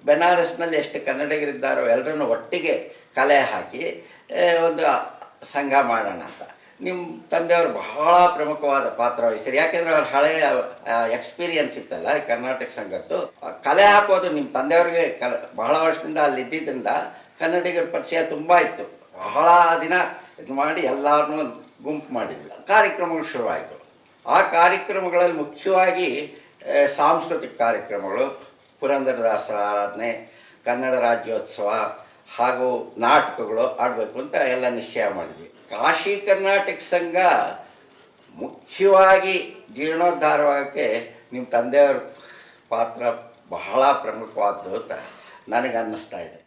ಬೆನಾರಸ್ನಲ್ಲಿ ಎಷ್ಟು ಕನ್ನಡಿಗರಿದ್ದಾರೋ ಎಲ್ಲರನ್ನು ಒಟ್ಟಿಗೆ ಕಲೆ ಹಾಕಿ ಒಂದು ಸಂಘ ಮಾಡೋಣ ಅಂತ. ನಿಮ್ಮ ತಂದೆಯವರು ಬಹಳ ಪ್ರಮುಖವಾದ ಪಾತ್ರ ವಹಿಸಿರಿ. ಯಾಕೆಂದರೆ ಅವ್ರ ಹಳೆಯ ಎಕ್ಸ್ಪೀರಿಯನ್ಸ್ ಇತ್ತಲ್ಲ ಈ ಕರ್ನಾಟಕ ಸಂಘದ್ದು. ಕಲೆ ಹಾಕೋದು ನಿಮ್ಮ ತಂದೆಯವ್ರಿಗೆ ಬಹಳ ವರ್ಷದಿಂದ ಅಲ್ಲಿ ಇದ್ದಿದ್ದರಿಂದ ಕನ್ನಡಿಗರ ಪರಿಚಯ ತುಂಬ ಇತ್ತು. ಬಹಳ ದಿನ ಇದು ಮಾಡಿ ಎಲ್ಲರನ್ನೂ ಒಂದು ಗುಂಪು ಮಾಡಿದ್ವಿ. ಕಾರ್ಯಕ್ರಮಗಳು ಶುರುವಾಯಿತು. ಆ ಕಾರ್ಯಕ್ರಮಗಳಲ್ಲಿ ಮುಖ್ಯವಾಗಿ ಸಾಂಸ್ಕೃತಿಕ ಕಾರ್ಯಕ್ರಮಗಳು, ಪುರಂದರದಾಸರ ಆರಾಧನೆ, ಕನ್ನಡ ರಾಜ್ಯೋತ್ಸವ ಹಾಗೂ ನಾಟಕಗಳು ಆಡಬೇಕು ಅಂತ ಎಲ್ಲ ನಿಶ್ಚಯ ಮಾಡಿದ್ವಿ. ಕಾಶಿ ಕರ್ನಾಟಕ ಸಂಘ ಮುಖ್ಯವಾಗಿ ಜೀರ್ಣೋದ್ಧಾರವಾಗಕ್ಕೆ ನಿಮ್ಮ ತಂದೆಯವ್ರ ಪಾತ್ರ ಬಹಳ ಪ್ರಮುಖವಾದ್ದು ಅಂತ ನನಗೆ ಅನ್ನಿಸ್ತಾ ಇದೆ.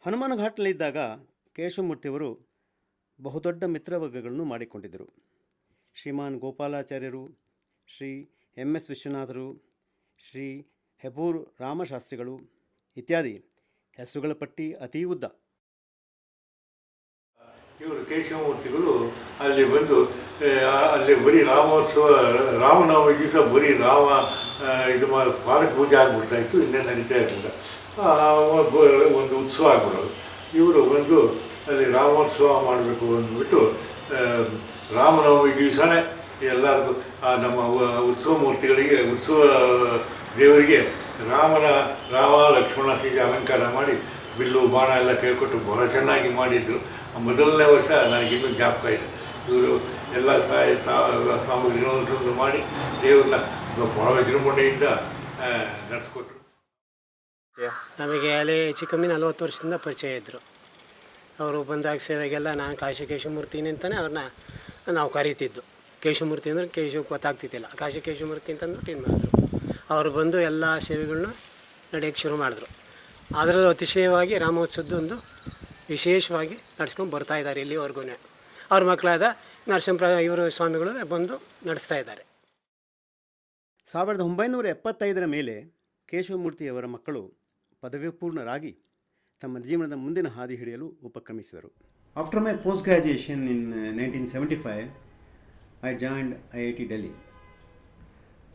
ಹನುಮಾನಘಾಟ್ನಲ್ಲಿದ್ದಾಗ ಕೇಶವಮೂರ್ತಿಯವರು ಬಹುದೊಡ್ಡ ಮಿತ್ರವರ್ಗಗಳನ್ನು ಮಾಡಿಕೊಂಡಿದ್ದರು. ಶ್ರೀಮಾನ್ ಗೋಪಾಲಾಚಾರ್ಯರು, ಶ್ರೀ MS ವಿಶ್ವನಾಥರು, ಶ್ರೀ ಹೆಬೂರ್ ರಾಮಶಾಸ್ತ್ರಿಗಳು ಇತ್ಯಾದಿ ಹೆಸರುಗಳ ಪಟ್ಟಿ ಅತೀ ಉದ್ದ. ಇವರು ಕೇಶವಮೂರ್ತಿಗಳು ಅಲ್ಲಿ ಬಂದು ಅಲ್ಲಿ ಬರೀ ರಾಮೋತ್ಸವ, ರಾಮನವಮಿ ದಿವಸ ಬರೀ ರಾಮ ಇದು ಪಾಲಕ ಪೂಜೆ ಆಗ್ಬಿಡ್ತಾ ಇತ್ತು, ಇನ್ನೇನು ನಡೀತಾ ಇರಲಿಲ್ಲ. ಒಂದು ಉತ್ಸವ ಆಗ್ಬಿಡೋದು. ಇವರು ಬಂದು ಅಲ್ಲಿ ರಾಮೋತ್ಸವ ಮಾಡಬೇಕು ಅಂದ್ಬಿಟ್ಟು ರಾಮನವಮಿ ದಿವಸನೇ ಎಲ್ಲರಿಗೂ ನಮ್ಮ ಉತ್ಸವ ಮೂರ್ತಿಗಳಿಗೆ, ಉತ್ಸವ ದೇವರಿಗೆ ರಾಮ ಲಕ್ಷ್ಮಣ ಸೀತೆ ಅಲಂಕಾರ ಮಾಡಿ ಬಿಲ್ಲು ಬಾಣ ಎಲ್ಲ ಕೇಳ್ಕೊಟ್ಟು ಬಹಳ ಚೆನ್ನಾಗಿ ಮಾಡಿದ್ರು. ಮೊದಲನೇ ವರ್ಷ ನನಗಿನ್ನೂ ಜ್ಞಾಪಕ ಇದೆ. ಇವರು ಎಲ್ಲ ಸಾಮಗ್ರಿಗಳನ್ನು ಮಾಡಿ ದೇವ್ರನ್ನ ಬಹಳ ವಿಜೃಂಭಣೆಯಿಂದ ನಡೆಸ್ಕೊಟ್ರು. ನಮಗೆ ಅಲ್ಲಿ ಹೆಚ್ಚು ಕಮ್ಮಿ 40 ವರ್ಷದಿಂದ ಪರಿಚಯ ಇದ್ದರು. ಅವರು ಬಂದಾಗ ಸೇವೆಗೆಲ್ಲ ನಾನು ಕಾಶಿ ಕೇಶವಮೂರ್ತಿನಿ ಅಂತಲೇ ಅವ್ರನ್ನ ನಾವು ಕರೀತಿದ್ದು. ಕೇಶವಮೂರ್ತಿ ಅಂದರೆ ಕೇಶವಕ್ಕೆ ಗೊತ್ತಾಗ್ತಿದ್ದಿಲ್ಲ, ಕಾಶಿ ಕೇಶವಮೂರ್ತಿ ಅಂತಂದ್ಬಿಟ್ಟು ಇದು ಮಾಡಿದ್ರು. ಅವರು ಬಂದು ಎಲ್ಲ ಸೇವೆಗಳನ್ನ ನಡೆಯೋಕ್ಕೆ ಶುರು ಮಾಡಿದ್ರು. ಅದರಲ್ಲೂ ಅತಿಶಯವಾಗಿ ರಾಮೋತ್ಸವದ ಒಂದು ವಿಶೇಷವಾಗಿ ನಡ್ಸ್ಕೊಂಡು ಬರ್ತಾ ಇದ್ದಾರೆ ಇಲ್ಲಿವರೆಗೂ. ಅವ್ರ ಮಕ್ಕಳಾದ ನರಸಿಂಹ ಇವರು ಸ್ವಾಮಿಗಳು ಬಂದು ನಡೆಸ್ತಾ ಇದ್ದಾರೆ. 1975 ಮೇಲೆ ಕೇಶವಮೂರ್ತಿಯವರ ಮಕ್ಕಳು ಪದವಿಪೂರ್ಣರಾಗಿ ತಮ್ಮ ಜೀವನದ ಮುಂದಿನ ಹಾದಿ ಹಿಡಿಯಲು ಉಪಕ್ರಮಿಸಿದರು. After my post graduation in 1975, I joined IIT Delhi.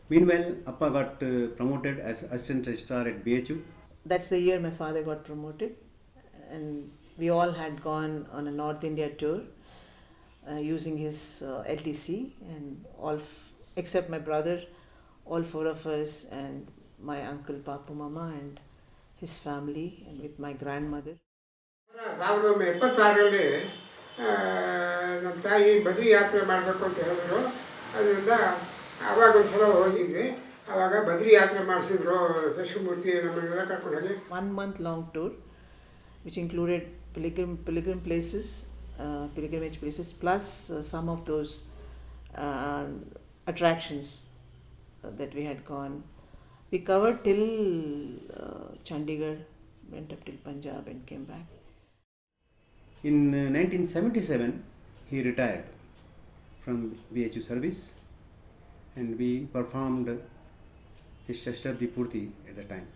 Meanwhile, Appa got promoted as assistant registrar at BHU. That's the year my father got promoted, and we all had gone on a North India tour using his LTC, and except my brother, all 4 of us, and my uncle Papu Mama and his family, and with my grandmother. 1976ರಲ್ಲಿ ನಮ್ಮ ತಾಯಿ ಬದ್ರಿ ಯಾತ್ರೆ ಮಾಡಬೇಕು ಅಂತ ಹೇಳಿದ್ರು. ಅದರಿಂದ ಆವಾಗ ಒಂದು ಸಲ ಹೋಗಿದ್ವಿ. ಆವಾಗ ಬದ್ರಿ ಯಾತ್ರೆ ಮಾಡಿಸಿದ್ರು ಕೇಶವಮೂರ್ತಿ ನಮ್ಮನ್ನೆಲ್ಲ ಕರ್ಕೊಂಡೋಗಿ. 1 month long tour which included pilgrimage places plus some of those attractions that we had gone. We covered till Chandigarh, went up till Punjab and came back. In 1977, he retired from BHU service, and we performed his Shashtabdi Purti at the time.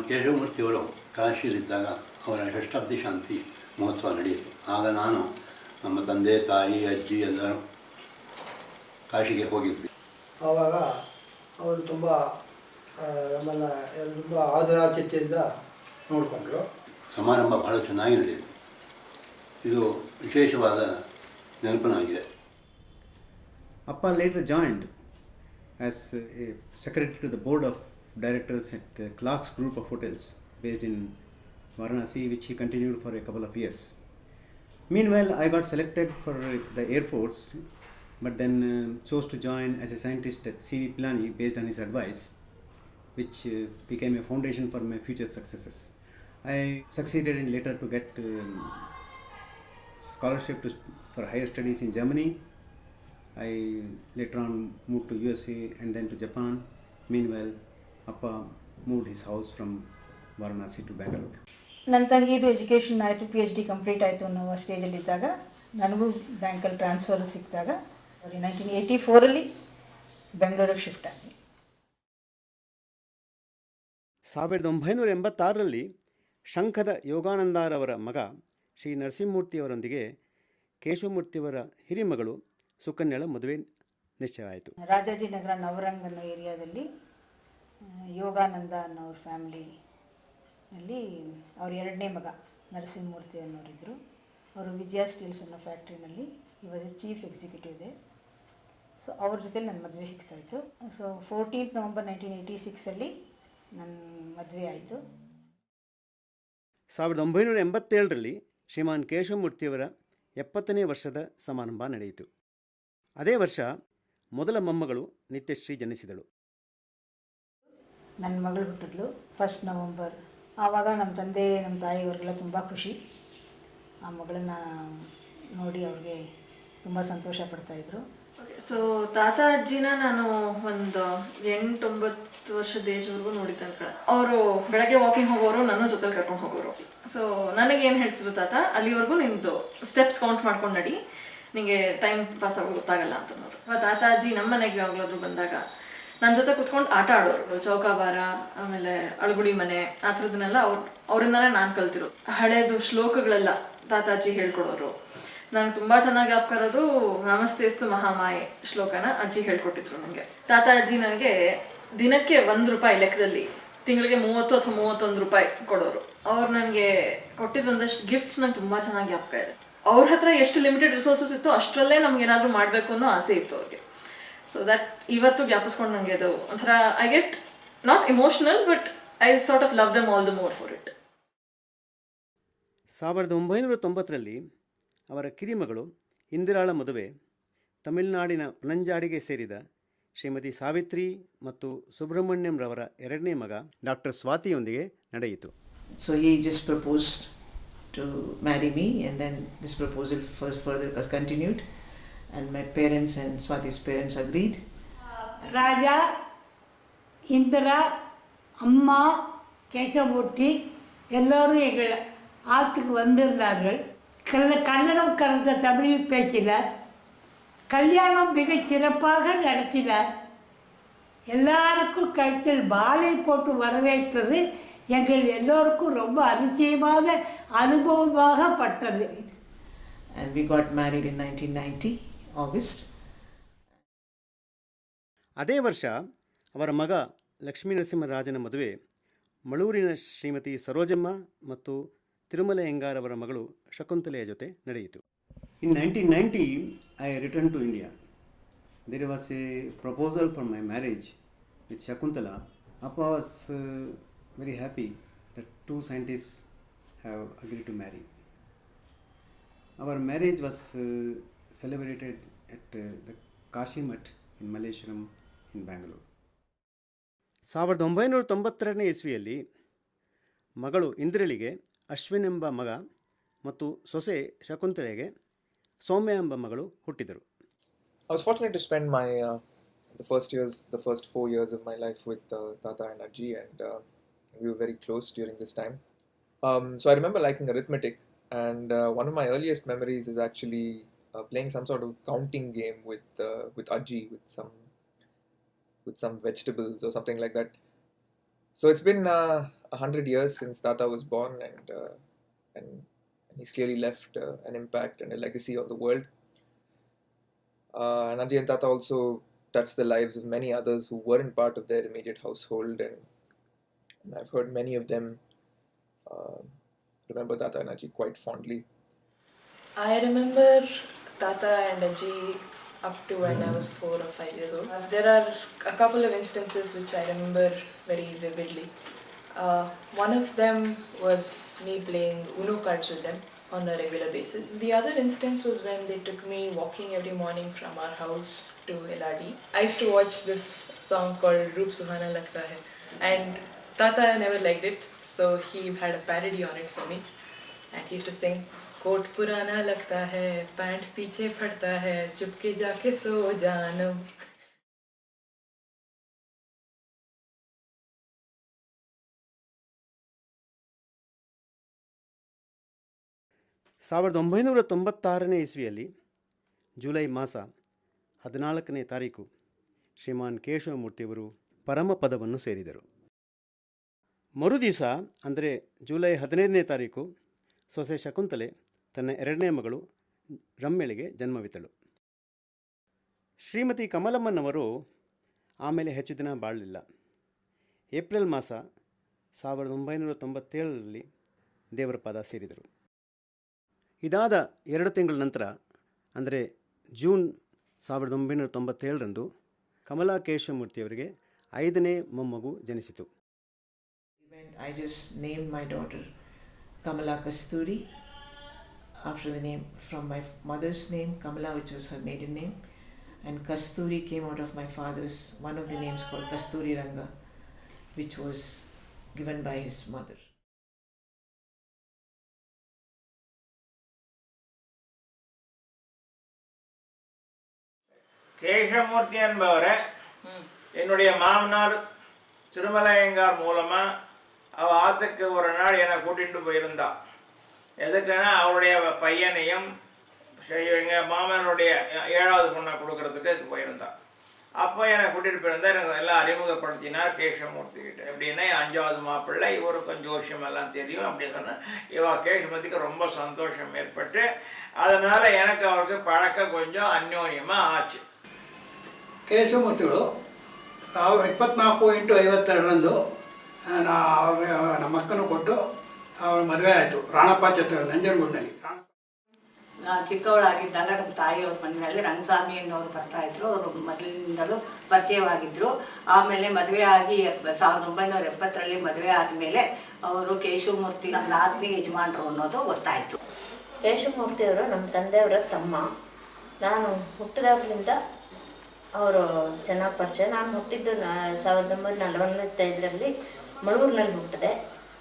ಕೇಶವಮೂರ್ತಿಯವರು ಕಾಶಿಯಲ್ಲಿದ್ದಾಗ ಅವರ ಷಷ್ಠಾಬ್ದಿ ಶಾಂತಿ ಮಹೋತ್ಸವ ನಡೆಯಿತು. ಆಗ ನಾನು, ನಮ್ಮ ತಂದೆ, ತಾಯಿ, ಅಜ್ಜಿ ಎಲ್ಲರೂ ಕಾಶಿಗೆ ಹೋಗಿದ್ವಿ. ಆವಾಗ ಅವರು ತುಂಬ ನಮ್ಮನ್ನು ತುಂಬ ಆದರಾತಿಥ್ಯದಿಂದ ನೋಡಿಕೊಂಡ್ರು. ಸಮಾರಂಭ ಬಹಳ ಚೆನ್ನಾಗಿ ನಡೆಯಿತು. ಇದು ವಿಶೇಷವಾದ ನೆನಪನಾಗಿದೆ. Appa later joined as a secretary to the board of directors at Clark's Group of Hotels based in Varanasi, which he continued for a couple of years. Meanwhile, I got selected for the Air Force, but then chose to join as a scientist at C. Pilani based on his advice, which became a foundation for my future successes. I succeeded in later to get scholarship for higher studies in Germany. I later on moved to USA and then to Japan. Meanwhile, Appa moved his house from Varanasi to Bangalore. ನನ್ನ ತಂಗಿದು education ಆಯಿತು, PhD complete ಆಯಿತು ಅನ್ನೋ ಸ್ಟೇಜಲ್ಲಿದ್ದಾಗ ನನಗೂ ಬ್ಯಾಂಕಲ್ಲಿ transfer ಸಿಕ್ಕಿದಾಗ 1984 ಬೆಂಗಳೂರಿಗೆ shift ಆದ್ವಿ. 1986 ಶಂಖದ ಯೋಗಾನಂದರವರ ಮಗ ಶ್ರೀ ನರಸಿಂಹಮೂರ್ತಿಯವರೊಂದಿಗೆ ಕೇಶವಮೂರ್ತಿಯವರ ಹಿರಿಮಗಳು ಸುಕನ್ಯಳ ಮದುವೆ ನಿಶ್ಚಯ ಆಯಿತು. ರಾಜಾಜಿನಗರ ನವರಂಗ್ ಅನ್ನೋ ಏರಿಯಾದಲ್ಲಿ ಯೋಗಾನಂದ ಅನ್ನೋರ ಫ್ಯಾಮಿಲಿನಲ್ಲಿ ಅವ್ರ 2ನೇ ಮಗ ನರಸಿಂಹಮೂರ್ತಿ ಅನ್ನೋರಿದ್ದರು. ಅವರು ವಿಜಯ ಸ್ಟೀಲ್ಸ್ ಅನ್ನೋ ಫ್ಯಾಕ್ಟ್ರಿನಲ್ಲಿ ಇವಾಗ ಚೀಫ್ ಎಕ್ಸಿಕ್ಯೂಟಿವ್ ಇದೆ. ಸೊ ಅವ್ರ ಜೊತೆ ನನ್ನ ಮದುವೆ ಫಿಕ್ಸ್ ಆಯಿತು. ಸೊ 14 ನವಂಬರ್ 1986 ನನ್ನ ಮದುವೆ ಆಯಿತು. 1987 ಶ್ರೀಮಾನ್ ಕೇಶವಮೂರ್ತಿಯವರ 70ನೇ ವರ್ಷದ ಸಮಾರಂಭ ನಡೆಯಿತು. ಅದೇ ವರ್ಷ ಮೊದಲ ಮೊಮ್ಮಗಳು ನಿತ್ಯಶ್ರೀ ಜನಿಸಿದಳು. ನನ್ನ ಮಗಳು ಹುಟ್ಟಿದ್ಲು 1 ನವಂಬರ್. ಆವಾಗ ನಮ್ಮ ತಂದೆ ನಮ್ಮ ತಾಯಿಯವ್ರಿಗೆಲ್ಲ ತುಂಬ ಖುಷಿ. ಆ ಮಗಳನ್ನ ನೋಡಿ ಅವ್ರಿಗೆ ತುಂಬ ಸಂತೋಷ ಪಡ್ತಾಯಿದ್ರು. ಓಕೆ, ಸೊ ತಾತ ಅಜ್ಜಿನ ನಾನು ಒಂದು 8-9 ವರ್ಷದ ಏಜ್ವರೆಗೂ ನೋಡಿದ್ದೆ ಅನ್ಕಳ. ಅವರು ಬೆಳಗ್ಗೆ ವಾಕಿಂಗ್ ಹೋಗೋರು, ನನ್ನ ಜೊತೆಲಿ ಕರ್ಕೊಂಡು ಹೋಗೋರು. ಸೊ ನನಗೇನು ಹೇಳ್ತಿದ್ರು ತಾತ, ಅಲ್ಲಿವರೆಗೂ ನಿಮ್ಮದು ಸ್ಟೆಪ್ಸ್ ಕೌಂಟ್ ಮಾಡ್ಕೊಂಡು ನಡಿ, ನಿಮಗೆ ಟೈಮ್ ಪಾಸ್ ಆಗೋದು ಗೊತ್ತಾಗಲ್ಲ ಅಂತನೋರು. ತಾತ ಅಜ್ಜಿ ನಮ್ಮ ಮನೆಗೆ ಯಾವಾಗಲಾದ್ರೂ ಬಂದಾಗ ನನ್ನ ಜೊತೆ ಕುತ್ಕೊಂಡು ಆಟ ಆಡೋರು. ಚೌಕಾಬಾರ, ಆಮೇಲೆ ಅಳಗುಡಿ ಮನೆ, ಆ ಥರದನ್ನೆಲ್ಲ ಅವರಿಂದನೇ ನಾನು ಕಲ್ತಿರೋ. ಹಳೇದು ಶ್ಲೋಕಗಳೆಲ್ಲ ತಾತ ಅಜ್ಜಿ ಹೇಳ್ಕೊಡೋರು. ನನಗೆ ತುಂಬ ಚೆನ್ನಾಗಿ ಜ್ಞಾಪಕ ಇರೋದು ನಮಸ್ತೇಸ್ತು ಮಹಾಮಾಯೆ ಶ್ಲೋಕನ ಅಜ್ಜಿ ಹೇಳ್ಕೊಟ್ಟಿದ್ರು ನನಗೆ. ತಾತ ಅಜ್ಜಿ ನನಗೆ ದಿನಕ್ಕೆ ₹1 ಲೆಕ್ಕದಲ್ಲಿ ತಿಂಗಳಿಗೆ 30 ಅಥವಾ 31 ರೂಪಾಯಿ ಕೊಡೋರು. ಅವ್ರು ನನಗೆ ಕೊಟ್ಟಿದ್ದು ಒಂದಷ್ಟು ಗಿಫ್ಟ್ಸ್ ನಂಗೆ ತುಂಬ ಚೆನ್ನಾಗಿ ಜ್ಞಾಪಕ ಇದೆ. ಅವ್ರ ಹತ್ರ ಎಷ್ಟು ಲಿಮಿಟೆಡ್ ರಿಸೋರ್ಸಸ್ ಇತ್ತು ಅಷ್ಟರಲ್ಲೇ ನಮ್ಗೆ ಏನಾದರೂ ಮಾಡಬೇಕು ಅನ್ನೋ ಆಸೆ ಇತ್ತು ಅವ್ರಿಗೆ. ಸೊ ದಟ್ ಇವತ್ತು ಜ್ಞಾಪಿಸ್ಕೊಂಡು ನನಗೆ ಅದು ಒಂಥರ I get not emotional, but I sort of love them all the more for it. 1990ರಲ್ಲಿ ಅವರ ಕಿರಿಮಗಳು ಇಂದಿರಾಳ ಮದುವೆ ತಮಿಳುನಾಡಿನ ಪಣಂಜಾಡಿಗೆ ಸೇರಿದ ಶ್ರೀಮತಿ ಸಾವಿತ್ರಿ ಮತ್ತು ಸುಬ್ರಹ್ಮಣ್ಯಂ ರವರ ಎರಡನೇ ಮಗ ಡಾಕ್ಟರ್ ಸ್ವಾತಿಯೊಂದಿಗೆ ನಡೆಯಿತು. So he just proposed to marry me, and then this proposal further was continued, and my parents and Swati's parents agreed. ராஜா, இந்திரா, அம்மா, கேசவமூர்த்தி எல்லோரும் எங்கள் ஆற்றுக்கு வந்திருந்தார்கள். கன்னடம் கலந்த தமிழில் பேசினார். கல்யாணம் மிகச் சிறப்பாக நடத்தினார். எல்லாருக்கும் கழுத்தில் மாலை போட்டு வரவேற்றது எங்கள் எல்லோருக்கும் ரொம்ப அதிசயமான அனுபவமாக பட்டது. And we got married in 1990, August. ಅದೇ ವರ್ಷ ಅವರ ಮಗ ಲಕ್ಷ್ಮೀನರಸಿಂಹರಾಜನ ಮದುವೆ ಮಳೂರಿನ ಶ್ರೀಮತಿ ಸರೋಜಮ್ಮ ಮತ್ತು ತಿರುಮಲಯ್ಯಂಗಾರ್ ಅವರ ಮಗಳು ಶಕುಂತಲೆಯ ಜೊತೆ ನಡೆಯಿತು. In 1990, I returned to India. There was a proposal for my marriage with Shakuntala. Appa was very happy that two scientists have agreed to marry. Our marriage was celebrated at the Kashi Math in Malleshwaram in Bangalore. 1992ನೇ ಇಸ್ವಿಯಲ್ಲಿ ಮಗಳು ಇಂದ್ರಳಿಗೆ ಅಶ್ವಿನ್ ಎಂಬ ಮಗ ಮತ್ತು ಸೊಸೆ ಶಕುಂತಲೆಗೆ ಸೌಮ್ಯ ಎಂಬ ಮಗಳು ಹುಟ್ಟಿದರು. I was fortunate to spend my the first 4 years of my life with Tata and Ajji, and we were very close during this time. So I remember liking arithmetic, and one of my earliest memories is actually playing some sort of counting game with Ajji, with some vegetables or something like that. So it's been 100 years since Tata was born, and he's clearly left an impact and a legacy on the world. And Ajji and Tata also touched the lives of many others who weren't part of their immediate household, and I've heard many of them remember Tata and Ajji quite fondly. I remember Tata and Ajji up to when I was 4 or 5 years old. There are a couple of instances which I remember very vividly. One of them was me playing Uno cards with them on a regular basis. The other instance was when they took me walking every morning from our house to LRD. I used to watch this song called Roop Suhana Lagta Hai, and Tata never liked it, so he had a parody on it for me, and he used to sing coat पुराना लगता है, pant पीछे फटता है, चुपके जाके सो जानम. ಸಾವಿರದ 1996ನೇ ಇಸ್ವಿಯಲ್ಲಿ ಜುಲೈ ಮಾಸ 14ನೇ ತಾರೀಕು ಶ್ರೀಮಾನ್ ಕೇಶವಮೂರ್ತಿಯವರು ಪರಮಪದವನ್ನು ಸೇರಿದರು. ಮರುದಿವಸ ಅಂದರೆ ಜುಲೈ 15ನೇ ತಾರೀಕು ಸೊಸೆ ಶಕುಂತಲೆ ತನ್ನ ಎರಡನೇ ಮಗಳು ರಮ್ಯಳಿಗೆ ಜನ್ಮವಿತ್ತಳು. ಶ್ರೀಮತಿ ಕಮಲಮ್ಮನವರು ಆಮೇಲೆ ಹೆಚ್ಚು ದಿನ ಬಾಳಲಿಲ್ಲ. ಏಪ್ರಿಲ್ ಮಾಸ 1997ರಲ್ಲಿ ದೇವರ ಪಾದ ಸೇರಿದರು. ಇದಾದ 2 ತಿಂಗಳ ನಂತರ ಅಂದರೆ ಜೂನ್ 1997ರಂದು ಕಮಲಾ ಕೇಶವಮೂರ್ತಿಯವರಿಗೆ 5ನೇ ಮೊಮ್ಮಗು ಜನಿಸಿತು. I just named my daughter Kamala Kasturi after the name from my mother's name, Kamala, which was her maiden name, and Kasturi came out of my father's, one of the names called Kasturi Ranga, which was given by his mother. கேசமூர்த்தி என்பவரை என்னுடைய மாமனார் திருமலையங்கார் மூலமாக அவள் ஆற்றுக்கு ஒரு நாள் என்னை கூட்டிகிட்டு போயிருந்தா. எதுக்குன்னா அவருடைய பையனையும் எங்கள் மாமனுடைய 7வது பொண்ணை கொடுக்கறதுக்கு போயிருந்தா. அப்போ என்னை கூட்டிகிட்டு போயிருந்தா எனக்கு எல்லாம் அறிமுகப்படுத்தினார் கேசமூர்த்தி கிட்ட. எப்படின்னா 5வது மாப்பிள்ளை, இவருக்கும் ஜோஷியம் எல்லாம் தெரியும் அப்படின்னு சொன்னால் கேசமூர்த்திக்கு ரொம்ப சந்தோஷம் ஏற்பட்டு அதனால் எனக்கு அவருக்கு பழக்கம் கொஞ்சம் அந்யோன்யமாக ஆச்சு. ಕೇಶವಮೂರ್ತಿಗಳು 24/52 ನಮ್ಮ ಅಕ್ಕನೂ ಕೊಟ್ಟು ಅವ್ರ ಮದುವೆ ಆಯಿತು ರಾಣಪ್ಪ ಛತ್ರ ನಂಜನಗೂಡಿನಲ್ಲಿ. ನಾನು ಚಿಕ್ಕವಳಾಗಿದ್ದಾಗ ನಮ್ಮ ತಾಯಿಯವ್ರ ಮನೆಯಲ್ಲಿ ರಂಗಸ್ವಾಮಿ ಅನ್ನೋರು ಬರ್ತಾಯಿದ್ರು. ಅವರು ಮೊದಲಿನಿಂದಲೂ ಪರಿಚಯವಾಗಿದ್ದರು. ಆಮೇಲೆ ಮದುವೆ ಆಗಿ 1970ರಲ್ಲಿ ಮದುವೆ ಆದಮೇಲೆ ಅವರು ಕೇಶವಮೂರ್ತಿ ನಮ್ಮ 4ನೇ ಯಜಮಾನರು ಅನ್ನೋದು ಗೊತ್ತಾಯಿತು. ಕೇಶವಮೂರ್ತಿಯವರು ನಮ್ಮ ತಂದೆಯವರ ತಮ್ಮ. ನಾನು ಹುಟ್ಟಿದಾಗಲಿಂದ ಅವರು ಚೆನ್ನಾಗಿ ಪರಿಚಯ. ನಾನು ಹುಟ್ಟಿದ್ದು 1945ರಲ್ಲಿ ಮಳೂರಿನಲ್ಲಿ ಹುಟ್ಟಿದೆ.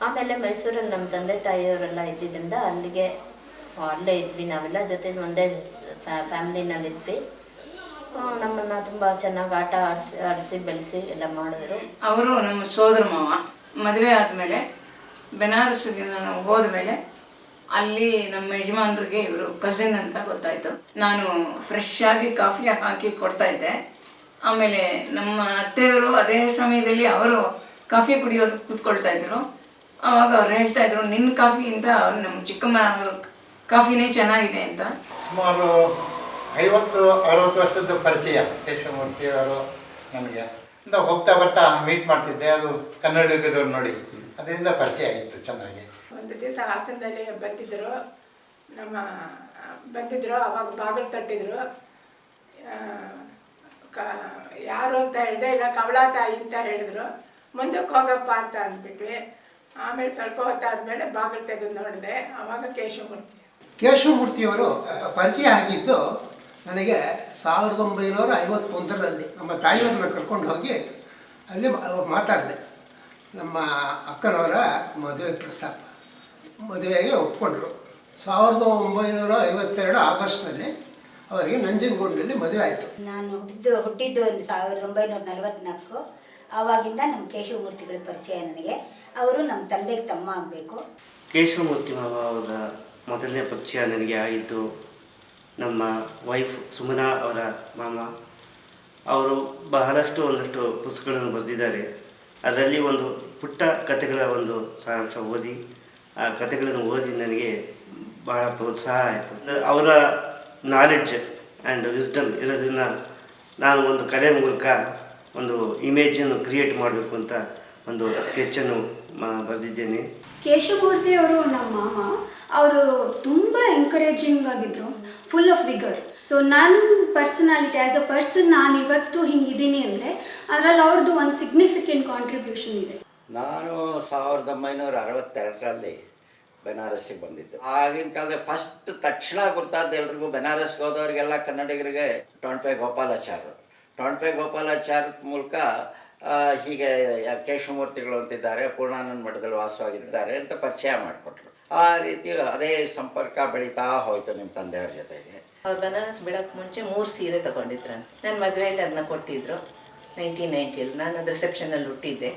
ಆಮೇಲೆ ಮೈಸೂರಲ್ಲಿ ನಮ್ಮ ತಂದೆ ತಾಯಿಯವರೆಲ್ಲ ಇದ್ದಿದ್ದರಿಂದ ಅಲ್ಲೇ ಇದ್ವಿ. ನಾವೆಲ್ಲ ಜೊತೆ ಒಂದೇ ಫ್ಯಾಮ್ಲಿನಲ್ಲಿದ್ವಿ. ನಮ್ಮನ್ನು ತುಂಬ ಚೆನ್ನಾಗಿ ಆಟ ಆಡಿಸಿ ಬೆಳೆಸಿ ಎಲ್ಲ ಮಾಡಿದ್ರು. ಅವರು ನಮ್ಮ ಸೋದರ ಮಾವ. ಮದುವೆ ಆದಮೇಲೆ ಬೆನಾರಸ್ಸಿಗೆ ನಾನು ಹೋದ ಮೇಲೆ ಅಲ್ಲಿ ನಮ್ಮ ಯಜಮಾನ್ರಿಗೆ ಇವರು ಕಸಿನ್ ಅಂತ ಗೊತ್ತಾಯಿತು. ನಾನು ಫ್ರೆಶ್ ಆಗಿ ಕಾಫಿ ಹಾಕಿ ಕೊಡ್ತಾಯಿದ್ದೆ. ಆಮೇಲೆ ನಮ್ಮ ಅತ್ತೆಯವರು ಅದೇ ಸಮಯದಲ್ಲಿ ಅವರು ಕಾಫಿ ಕುಡಿಯೋದು ಕೂತ್ಕೊಳ್ತಾಯಿದ್ರು. ಆವಾಗ ಅವ್ರು ಹೇಳ್ತಾಯಿದ್ರು, ನಿನ್ನ ಕಾಫಿಗಿಂತ ನಮ್ಮ ಚಿಕ್ಕಮ್ಮ ಅವರು ಕಾಫಿನೇ ಚೆನ್ನಾಗಿದೆ ಅಂತ. ಸುಮಾರು 50-60 ವರ್ಷದ ಪರಿಚಯ ಕೇಶವಮೂರ್ತಿಯವರು ನನಗೆ. ಹೋಗ್ತಾ ಬರ್ತಾ ಮೀಟ್ ಮಾಡ್ತಿದ್ದೆ. ಅದು ಕನ್ನಡಿಗರು ನೋಡಿ ಅದರಿಂದ ಪರಿಚಯ ಆಯಿತು ಚೆನ್ನಾಗಿ. ಒಂದು ದಿವಸ ಹಾಸನದಲ್ಲಿ ಬಂದಿದ್ರು. ಅವಾಗ ಬಾಗಿಲು ತಟ್ಟಿದ್ರು. ಯಾರು ಅಂತ ಹೇಳಿದೆ. ಇಲ್ಲ ಕಮಲಾ ತಾಯಿ ಅಂತ ಹೇಳಿದ್ರು. ಮುಂದಕ್ಕೆ ಹೋಗಪ್ಪ ಅಂತ ಅಂದ್ಬಿಟ್ವಿ. ಆಮೇಲೆ ಸ್ವಲ್ಪ ಹೊತ್ತಾದ್ಮೇಲೆ ಬಾಗಿಲು ತೆಗೆದು ನೋಡಿದೆ. ಆವಾಗ ಕೇಶವಮೂರ್ತಿ. ಕೇಶವಮೂರ್ತಿಯವರು ಪರಿಚಯ ಆಗಿದ್ದು ನನಗೆ 1951ರಲ್ಲಿ ನಮ್ಮ ತಾಯಿಯವ್ರನ್ನ ಕರ್ಕೊಂಡು ಹೋಗಿ ಅಲ್ಲಿ ಮಾತಾಡಿದೆ. ನಮ್ಮ ಅಕ್ಕನವರ ಮದುವೆ ಪ್ರಸ್ತಾಪ, ಮದುವೆಗೆ ಒಪ್ಕೊಂಡ್ರು. 1952 ಆಗಸ್ಟ್ನಲ್ಲಿ ಅವರಿಗೆ ನಂಜನಗೂಡಿನಲ್ಲಿ ಮದುವೆ ಆಯಿತು. ನಾನು ಹುಟ್ಟಿದ್ದು 1944. ಆವಾಗಿಂದ ನಮ್ಮ ಕೇಶವಮೂರ್ತಿಗಳ ಪರಿಚಯ ನನಗೆ. ಅವರು ನಮ್ಮ ತಂದೆಗೆ ತಮ್ಮ ಆಗಬೇಕು. ಕೇಶವಮೂರ್ತಿ ಮಾವ ಅವರ ಮೊದಲನೇ ಪರಿಚಯ ನನಗೆ ಆಗಿದ್ದು ನಮ್ಮ ವೈಫ್ ಸುಮನಾ ಅವರ ಮಾಮ. ಅವರು ಬಹಳಷ್ಟು ಒಂದಷ್ಟು ಪುಸ್ತಕಗಳನ್ನು ಬರೆದಿದ್ದಾರೆ. ಅದರಲ್ಲಿ ಒಂದು ಪುಟ್ಟ ಕಥೆಗಳ ಒಂದು ಸಾರಾಂಶ ಓದಿ ಆ ಕಥೆಗಳನ್ನು ಓದಿ ನನಗೆ ಬಹಳ ಪ್ರೋತ್ಸಾಹ ಆಯಿತು. ಅವರ ನಾಲೆಡ್ಜ್ ಆ್ಯಂಡ್ ವಿಸ್ಡಮ್ ಇರೋದನ್ನು ನಾನು ಒಂದು ಕಲೆ ಮೂಲಕ ಒಂದು ಇಮೇಜನ್ನು ಕ್ರಿಯೇಟ್ ಮಾಡಬೇಕು ಅಂತ ಒಂದು ಸ್ಕೆಚ್ಚನ್ನು ಬರೆದಿದ್ದೇನೆ. ಕೇಶವಮೂರ್ತಿ ಅವರು ನಮ್ಮ ಮಾಮ. ಅವರು ತುಂಬ ಎಂಕರೇಜಿಂಗ್ ಆಗಿದ್ದರು, ಫುಲ್ ಆಫ್ ವಿಗರ್. ಸೊ ನನ್ನ ಪರ್ಸನಾಲಿಟಿ ಆ್ಯಸ್ ಅ ಪರ್ಸನ್ ನಾನು ಇವತ್ತು ಹಿಂಗಿದ್ದೀನಿ ಅಂದರೆ ಅದರಲ್ಲಿ ಅವ್ರದ್ದು ಒಂದು ಸಿಗ್ನಿಫಿಕೆಂಟ್ ಕಾಂಟ್ರಿಬ್ಯೂಷನ್ ಇದೆ. ನಾನು 1962ರಲ್ಲಿ ಬೆನಾರಸ್ಸಿಗೆ ಬಂದಿದ್ದೆ. ಆಗಿನ ಕಾಲದ ಫಸ್ಟ್ ತಕ್ಷಣ ಗುರ್ತಾದ ಎಲ್ರಿಗೂ ಬೆನಾರಸ್ಗೆ ಹೋದವರಿಗೆಲ್ಲ ಕನ್ನಡಿಗರಿಗೆ ಟೊಣಪೆ ಗೋಪಾಲಾಚಾರ್ಯರು. ಟೊಣಪೆ ಗೋಪಾಲಾಚಾರ್ಯ ಮೂಲಕ ಹೀಗೆ ಕೇಶವಮೂರ್ತಿಗಳು ಅಂತಿದ್ದಾರೆ, ಪೂರ್ಣಾನಂದ ಮಠದಲ್ಲಿ ವಾಸವಾಗಿದ್ದಾರೆ ಅಂತ ಪರಿಚಯ ಮಾಡಿಕೊಟ್ರು. ಆ ರೀತಿ ಅದೇ ಸಂಪರ್ಕ ಬೆಳೀತಾ ಹೋಯಿತು ನಿಮ್ಮ ತಂದೆಯವ್ರ ಜೊತೆಗೆ. ಅವ್ರು ಬನಾರಸ್ ಬಿಡೋಕ್ಕೆ ಮುಂಚೆ 3 ಸೀರೆ ತೊಗೊಂಡಿದ್ರು. ನನ್ನ ಮದುವೆಯಲ್ಲಿ ಅದನ್ನ ಕೊಟ್ಟಿದ್ರು 1990ಯಲ್ಲಿ. ನಾನು ಅದು ರಿಸೆಪ್ಷನಲ್ಲಿ ಹುಟ್ಟಿದ್ದೆ.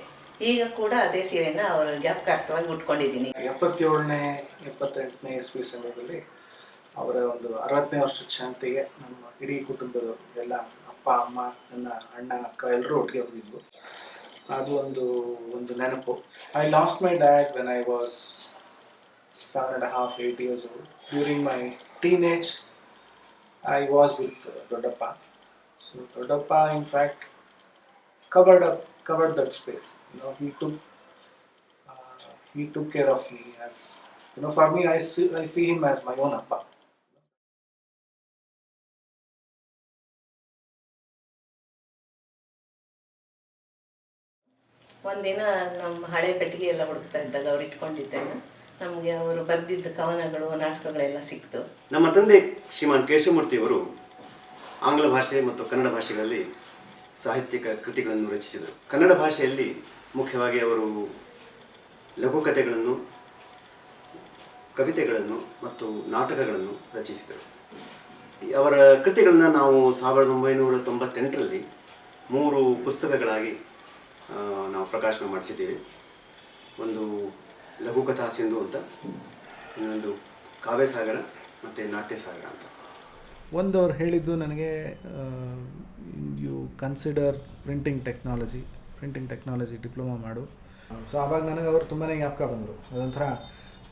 ಈಗ ಕೂಡ ಅದೇ ಸೀರೆನ ಅವ್ರ ಜ್ಞಾಪಕಾರ್ಥವಾಗಿ ಉಟ್ಕೊಂಡಿದ್ದೀನಿ. 77ನೇ 78ನೇ ಇಸ್ವಿ ಸಮಯದಲ್ಲಿ ಅವರ ಒಂದು 60ನೇ ವರ್ಷದ ಶಾಂತಿಗೆ ನಮ್ಮ ಇಡೀ ಕುಟುಂಬದ ಎಲ್ಲ ಅಪ್ಪ ಅಮ್ಮ ನನ್ನ ಅಣ್ಣ ಅಕ್ಕ ಎಲ್ಲರೂ ಒಟ್ಟಿಗೆ ಹೋಗಿದ್ವು. ಅದು ಒಂದು ನೆನಪು. I lost my dad when I was 7.5-8 years old. During my teenage I was with Dodappa. So Dodappa in fact covered that space. You know, he took care of me as, you know, for me I see him as my own appa. ಒಂದಿನ ನಮ್ಮ ಹಳೆ ಪೆಟ್ಟಿಗೆ ಎಲ್ಲ ಹುಡುಕ್ತಾ ಇದ್ದಾಗ ಅವ್ರು ಇಟ್ಕೊಂಡಿದ್ದಾಗ ನಮಗೆ ಅವರು ಬರೆದಿದ್ದ ಕವನಗಳು ನಾಟಕಗಳೆಲ್ಲ ಸಿಕ್ತು. ನಮ್ಮ ತಂದೆ ಶ್ರೀಮಾನ್ ಕೇಶವಮೂರ್ತಿಯವರು ಆಂಗ್ಲ ಭಾಷೆ ಮತ್ತು ಕನ್ನಡ ಭಾಷೆಗಳಲ್ಲಿ ಸಾಹಿತ್ಯಿಕ ಕೃತಿಗಳನ್ನು ರಚಿಸಿದರು. ಕನ್ನಡ ಭಾಷೆಯಲ್ಲಿ ಮುಖ್ಯವಾಗಿ ಅವರು ಲಘುಕಥೆಗಳನ್ನು, ಕವಿತೆಗಳನ್ನು ಮತ್ತು ನಾಟಕಗಳನ್ನು ರಚಿಸಿದರು. ಅವರ ಕೃತಿಗಳನ್ನ ನಾವು 1998ರಲ್ಲಿ 3 ಪುಸ್ತಕಗಳಾಗಿ ನಾವು ಪ್ರಕಾಶನ ಮಾಡಿಸಿದ್ದೀವಿ. ಒಂದು ಲಘುಕಥಾ ಸಿಂಧು ಅಂತ, ಇನ್ನೊಂದು ಕಾವ್ಯಸಾಗರ ಮತ್ತು ನಾಟ್ಯಸಾಗರ ಅಂತ. ಒಂದು ಅವ್ರು ಹೇಳಿದ್ದು ನನಗೆ, you consider printing technology diploma ಮಾಡು. ಸೊ ಆವಾಗ ನನಗೆ ಅವರು ತುಂಬಾ ಜ್ಞಾಪಕ ಬಂದರು. ಅದೊಂಥರ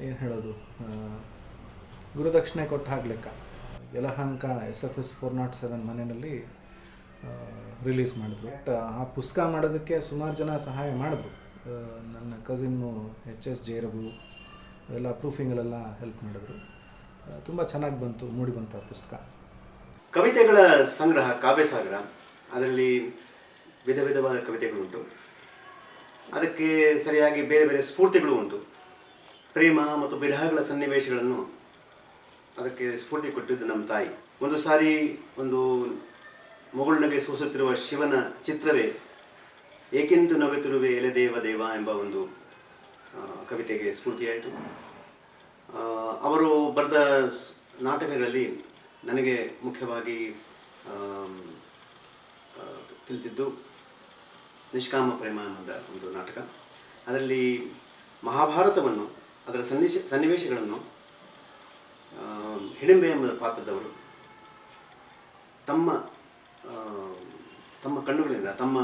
ಏನು ಹೇಳೋದು, ಗುರುದಕ್ಷಿಣೆ ಕೊಟ್ಟು ಹಾಕ್ಲೆಕ್ಕ. ಯಲಹಂಕ SFS 407 ಮನೆಯಲ್ಲಿ ರಿಲೀಸ್ ಮಾಡಿದ್ರು. ಆ ಪುಸ್ತಕ ಮಾಡೋದಕ್ಕೆ ಸುಮಾರು ಜನ ಸಹಾಯ ಮಾಡಿದ್ರು. ನನ್ನ ಕಸಿನ್ನು HS ಜೈರಬು ಎಲ್ಲ ಪ್ರೂಫಿಂಗಲ್ಲೆಲ್ಲ ಹೆಲ್ಪ್ ಮಾಡಿದ್ರು. ತುಂಬ ಚೆನ್ನಾಗಿ ಮೂಡಿ ಬಂತು ಆ ಪುಸ್ತಕ. ಕವಿತೆಗಳ ಸಂಗ್ರಹ ಕಾವ್ಯಸಾಗರ, ಅದರಲ್ಲಿ ವಿಧ ವಿಧವಾದ ಕವಿತೆಗಳುಂಟು. ಅದಕ್ಕೆ ಸರಿಯಾಗಿ ಬೇರೆ ಬೇರೆ ಸ್ಫೂರ್ತಿಗಳು ಉಂಟು. ಪ್ರೇಮ ಮತ್ತು ವಿರಹಗಳ ಸನ್ನಿವೇಶಗಳನ್ನು ಅದಕ್ಕೆ ಸ್ಫೂರ್ತಿ ಕೊಟ್ಟಿದ್ದು ನಮ್ಮ ತಾಯಿ. ಒಂದು ಸಾರಿ ಒಂದು ಮುಗುಳ್ನಗೆ ಸೂಸುತ್ತಿರುವ ಶಿವನ ಚಿತ್ರವೇ ಏಕೆಂದು ನಗುತ್ತಿರುವೆ ಎಲೆ ದೇವ ದೇವ ಎಂಬ ಒಂದು ಕವಿತೆಗೆ ಸ್ಫೂರ್ತಿಯಾಯಿತು. ಅವರು ಬರೆದ ನಾಟಕಗಳಲ್ಲಿ ನನಗೆ ಮುಖ್ಯವಾಗಿ ತಿಳಿದಿದ್ದು ನಿಷ್ಕಾಮ ಪ್ರೇಮ ಎಂಬ ಒಂದು ನಾಟಕ. ಅದರಲ್ಲಿ ಮಹಾಭಾರತವನ್ನು, ಅದರ ಸನ್ನಿವೇಶಗಳನ್ನು ಹಿಡಿಂಬೆ ಎಂಬ ಪಾತ್ರದವರು ತಮ್ಮ ಕಣ್ಣುಗಳಿಂದ, ತಮ್ಮ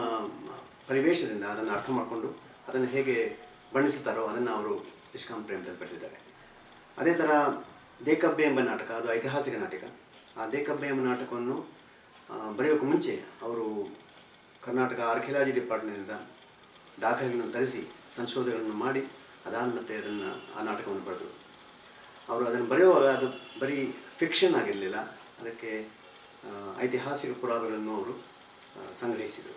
ಪರಿವೇಶದಿಂದ ಅದನ್ನು ಅರ್ಥ ಮಾಡಿಕೊಂಡು ಅದನ್ನು ಹೇಗೆ ಬಣ್ಣಿಸುತ್ತಾರೋ ಅದನ್ನು ಅವರು ನಿಷ್ಕಾಮ ಪ್ರೇಮದಲ್ಲಿ ಬರೆದಿದ್ದಾರೆ. ಅದೇ ಥರ ದೇಕಬ್ಬೆ ಎಂಬ ನಾಟಕ, ಅದು ಐತಿಹಾಸಿಕ ನಾಟಕ. ಆ ದೇಕಬ್ಬೆ ಎಂಬ ನಾಟಕವನ್ನು ಬರೆಯೋಕ್ಕೆ ಮುಂಚೆ ಅವರು ಕರ್ನಾಟಕ ಆರ್ಕಿಯಾಲಜಿ ಡಿಪಾರ್ಟ್ಮೆಂಟಿಂದ ದಾಖಲೆಗಳನ್ನು ತರಿಸಿ ಸಂಶೋಧನೆಗಳನ್ನು ಮಾಡಿ ಅದಾದ ಮತ್ತೆ ಆ ನಾಟಕವನ್ನು ಬರೆದರು. ಅವರು ಅದನ್ನು ಬರೆಯುವಾಗ ಅದು ಬರೀ ಫಿಕ್ಷನ್ ಆಗಿರಲಿಲ್ಲ, ಅದಕ್ಕೆ ಐತಿಹಾಸಿಕ ಪುರಾವೆಗಳನ್ನು ಅವರು ಸಂಗ್ರಹಿಸಿದರು.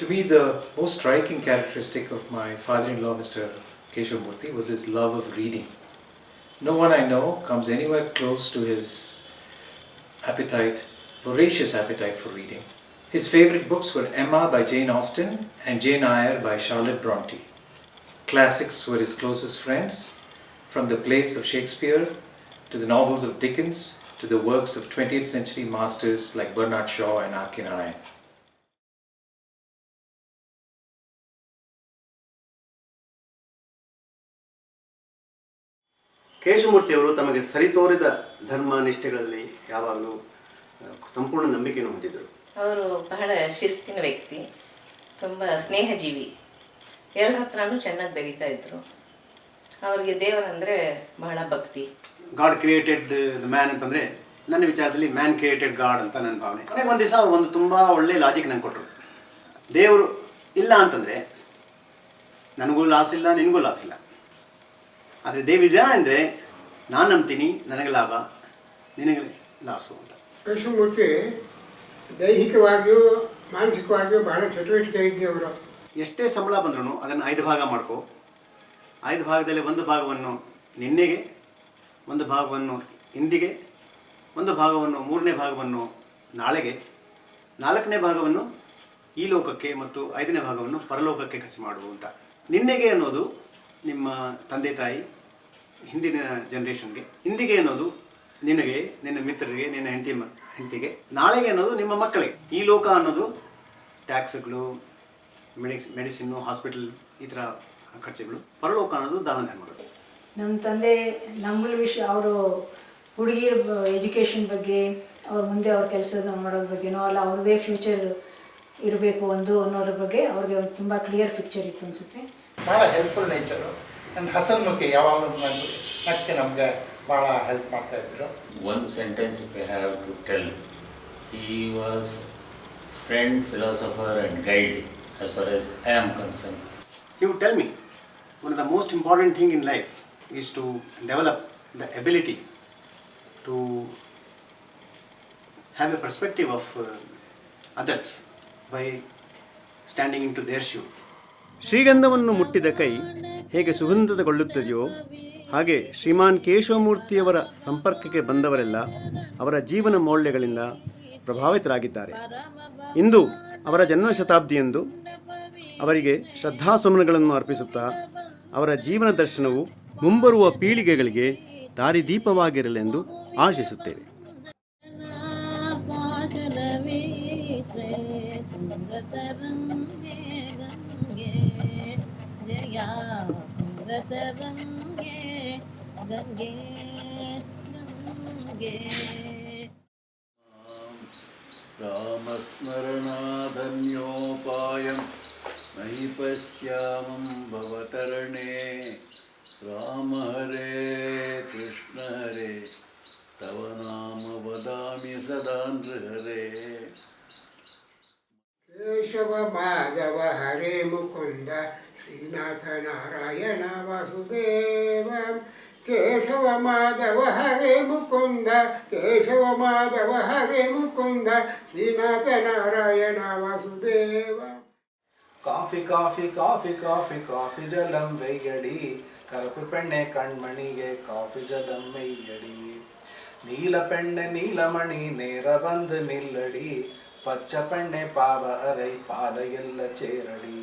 To me, the most striking characteristic of my father-in-law, Mr. Keshavamurthy, was his love of reading. No one I know comes anywhere close to his voracious appetite for reading. His favorite books were Emma by Jane Austen and Jane Eyre by Charlotte Bronte. Classics were his closest friends, from the plays of Shakespeare to the novels of Dickens to the works of 20th century masters like Bernard Shaw and R.K. Narayan. ಕೇಶವಮೂರ್ತಿಯವರು ತಮಗೆ ಸರಿತೋರಿದ ಧರ್ಮ ನಿಷ್ಠೆಗಳಲ್ಲಿ ಯಾವಾಗಲೂ ಸಂಪೂರ್ಣ ನಂಬಿಕೆಯನ್ನು ಹೊಂದಿದ್ದರು. ಅವರು ಬಹಳ ಶಿಸ್ತಿನ ವ್ಯಕ್ತಿ, ತುಂಬ ಸ್ನೇಹಜೀವಿ, ಎಲ್ಲರ ಹತ್ರನೂ ಚೆನ್ನಾಗಿ ಬೆರೀತಾ ಇದ್ರು. ಅವರಿಗೆ ದೇವರಂದರೆ ಬಹಳ ಭಕ್ತಿ. ಗಾಡ್ ಕ್ರಿಯೇಟೆಡ್ ದ ಮ್ಯಾನ್ ಅಂತಂದರೆ ನನ್ನ ವಿಚಾರದಲ್ಲಿ ಮ್ಯಾನ್ ಕ್ರಿಯೇಟೆಡ್ ಗಾಡ್ ಅಂತ ನನ್ನ ಭಾವನೆ. ಕೊನೆಗೆ ಒಂದು ದಿವಸ ಒಂದು ತುಂಬ ಒಳ್ಳೆ ಲಾಜಿಕ್ ನಂಗೆ ಕೊಟ್ಟರು. ದೇವರು ಇಲ್ಲ ಅಂತಂದರೆ ನನಗೂ ಲಾಸ್ ಇಲ್ಲ, ನಿನಗೂ ಲಾಸ್ ಇಲ್ಲ. ಆದರೆ ದೇವಿದೆ ಅಂದರೆ ನಾನು ನಂಬ್ತೀನಿ, ನನಗೆ ಲಾಭ, ನಿನಗೆ ಲಾಸು ಅಂತ. ಕೇಶವಮೂರ್ತಿ ದೈಹಿಕವಾಗಿಯೂ ಮಾನಸಿಕವಾಗಿಯೂ ಬಹಳ ಚಟುವಟಿಕೆ ಇದ್ದವರು. ಎಷ್ಟೇ ಸಂಬಳ ಬಂದ್ರೂ ಅದನ್ನು 5 ಭಾಗ ಮಾಡ್ಕೋ. 5 ಭಾಗದಲ್ಲಿ 1 ಭಾಗವನ್ನು ನಿನ್ನೆಗೆ, 1 ಭಾಗವನ್ನು ಇಂದಿಗೆ, 1 ಭಾಗವನ್ನು 3ನೇ ಭಾಗವನ್ನು ನಾಳೆಗೆ, 4ನೇ ಭಾಗವನ್ನು ಈ ಲೋಕಕ್ಕೆ ಮತ್ತು 5ನೇ ಭಾಗವನ್ನು ಪರಲೋಕಕ್ಕೆ ಖರ್ಚು ಮಾಡುವು ಅಂತ. ನಿನ್ನೆಗೆ ಅನ್ನೋದು ನಿಮ್ಮ ತಂದೆ ತಾಯಿ, ಹಿಂದಿನ ಜನ್ರೇಷನ್ಗೆ. ಇಂದಿಗೆ ಅನ್ನೋದು ನಿನಗೆ, ನಿನ್ನ ಮಿತ್ರರಿಗೆ, ನಿನ್ನ ಹೆಂಡತಿಗೆ. ನಾಳೆಗೆ ಅನ್ನೋದು ನಿಮ್ಮ ಮಕ್ಕಳಿಗೆ. ಈ ಲೋಕ ಅನ್ನೋದು ಟ್ಯಾಕ್ಸ್ಗಳು, ಮೆಡಿಸಿನ್ನು, ಹಾಸ್ಪಿಟಲ್, ಈ ಥರ ಖರ್ಚುಗಳು. ಪರಲೋಕ ಅನ್ನೋದು ದಾನ ಧರ್ಮಗಳು. ನಮ್ಮ ತಂದೆ ನಮ್ಮಗಳ ವಿಷಯ, ಅವರು ಹುಡುಗಿರ ಎಜುಕೇಷನ್ ಬಗ್ಗೆ, ಅವ್ರ ಮುಂದೆ ಅವ್ರ ಕೆಲಸ ಮಾಡೋದ್ರ ಬಗ್ಗೆನೋ ಅಲ್ಲ ಅವ್ರದ್ದೇ ಫ್ಯೂಚರ್ ಇರಬೇಕು ಅನ್ನೋದ್ರ ಬಗ್ಗೆ ಅವ್ರಿಗೆ ಒಂದು ತುಂಬ ಕ್ಲಿಯರ್ ಪಿಕ್ಚರ್ ಇತ್ತು ಅನಿಸುತ್ತೆ. ಭಾಳ ಹೆಲ್ಪ್ಫುಲ್ ನೇಚರು. ನನ್ನ ಹಸನ್ಮುಖಿ ಯಾವಾಗಲೂ ನಕ್ಕೆ ನಮಗೆ ಭಾಳ ಹೆಲ್ಪ್ ಮಾಡ್ತಾಯಿದ್ರು. One sentence if I have to tell, he was friend, philosopher and guide as far as I am concerned. He would tell me, one of the most important thing in life is to develop the ability to have a perspective of others by standing into their shoe. ಶ್ರೀಗಂಧವನ್ನು ಮುಟ್ಟಿದ ಕೈ ಹೇಗೆ ಸುಗಂಧದಗೊಳ್ಳುತ್ತದೆಯೋ ಹಾಗೆ ಶ್ರೀಮಾನ್ ಕೇಶವಮೂರ್ತಿಯವರ ಸಂಪರ್ಕಕ್ಕೆ ಬಂದವರೆಲ್ಲ ಅವರ ಜೀವನ ಮೌಲ್ಯಗಳಿಂದ ಪ್ರಭಾವಿತರಾಗಿದ್ದಾರೆ. ಇಂದು ಅವರ ಜನ್ಮಶತಾಬ್ದಿಯಂದು ಅವರಿಗೆ ಶ್ರದ್ಧಾಸುಮನಗಳನ್ನು ಅರ್ಪಿಸುತ್ತಾ ಅವರ ಜೀವನ ದರ್ಶನವು ಮುಂಬರುವ ಪೀಳಿಗೆಗಳಿಗೆ ದಾರಿದೀಪವಾಗಿರಲೆಂದು ಆಶಿಸುತ್ತೇವೆ. रामस्मरणाधन्योपायं नहि पश्यामं भवतरणे राम हरे कृष्ण हरे तव नाम वदामि सदा नृहरे केशव माधव हरे मुकुंद श्रीनाथ नारायण वासुदेव केशव माधव हरे मुकुंद केशव माधव हरे Mukunda Srinatha Narayana Vasudeva coffee coffee coffee coffee coffee ಜಲಂ ವೆಯ್ಯಡಿ ಕರಪು ಪೆಣ್ಣೆ ಕಣ್ಮಣಿಗೆ ಕಾಫಿ ಜಲಂ ವೆಯ್ಯಡಿ ನೀಲ ಪೆಣ್ಣೆ ನೀಲಮಣಿ ನೇರ ಬಂದು ನಿಲ್ಲಡಿ ಪಚ್ಚ ಪೆಣ್ಣೆ ಪಾವ ಅರೈ ಪಾದ ಎಲ್ಲ ಚೇರಡಿ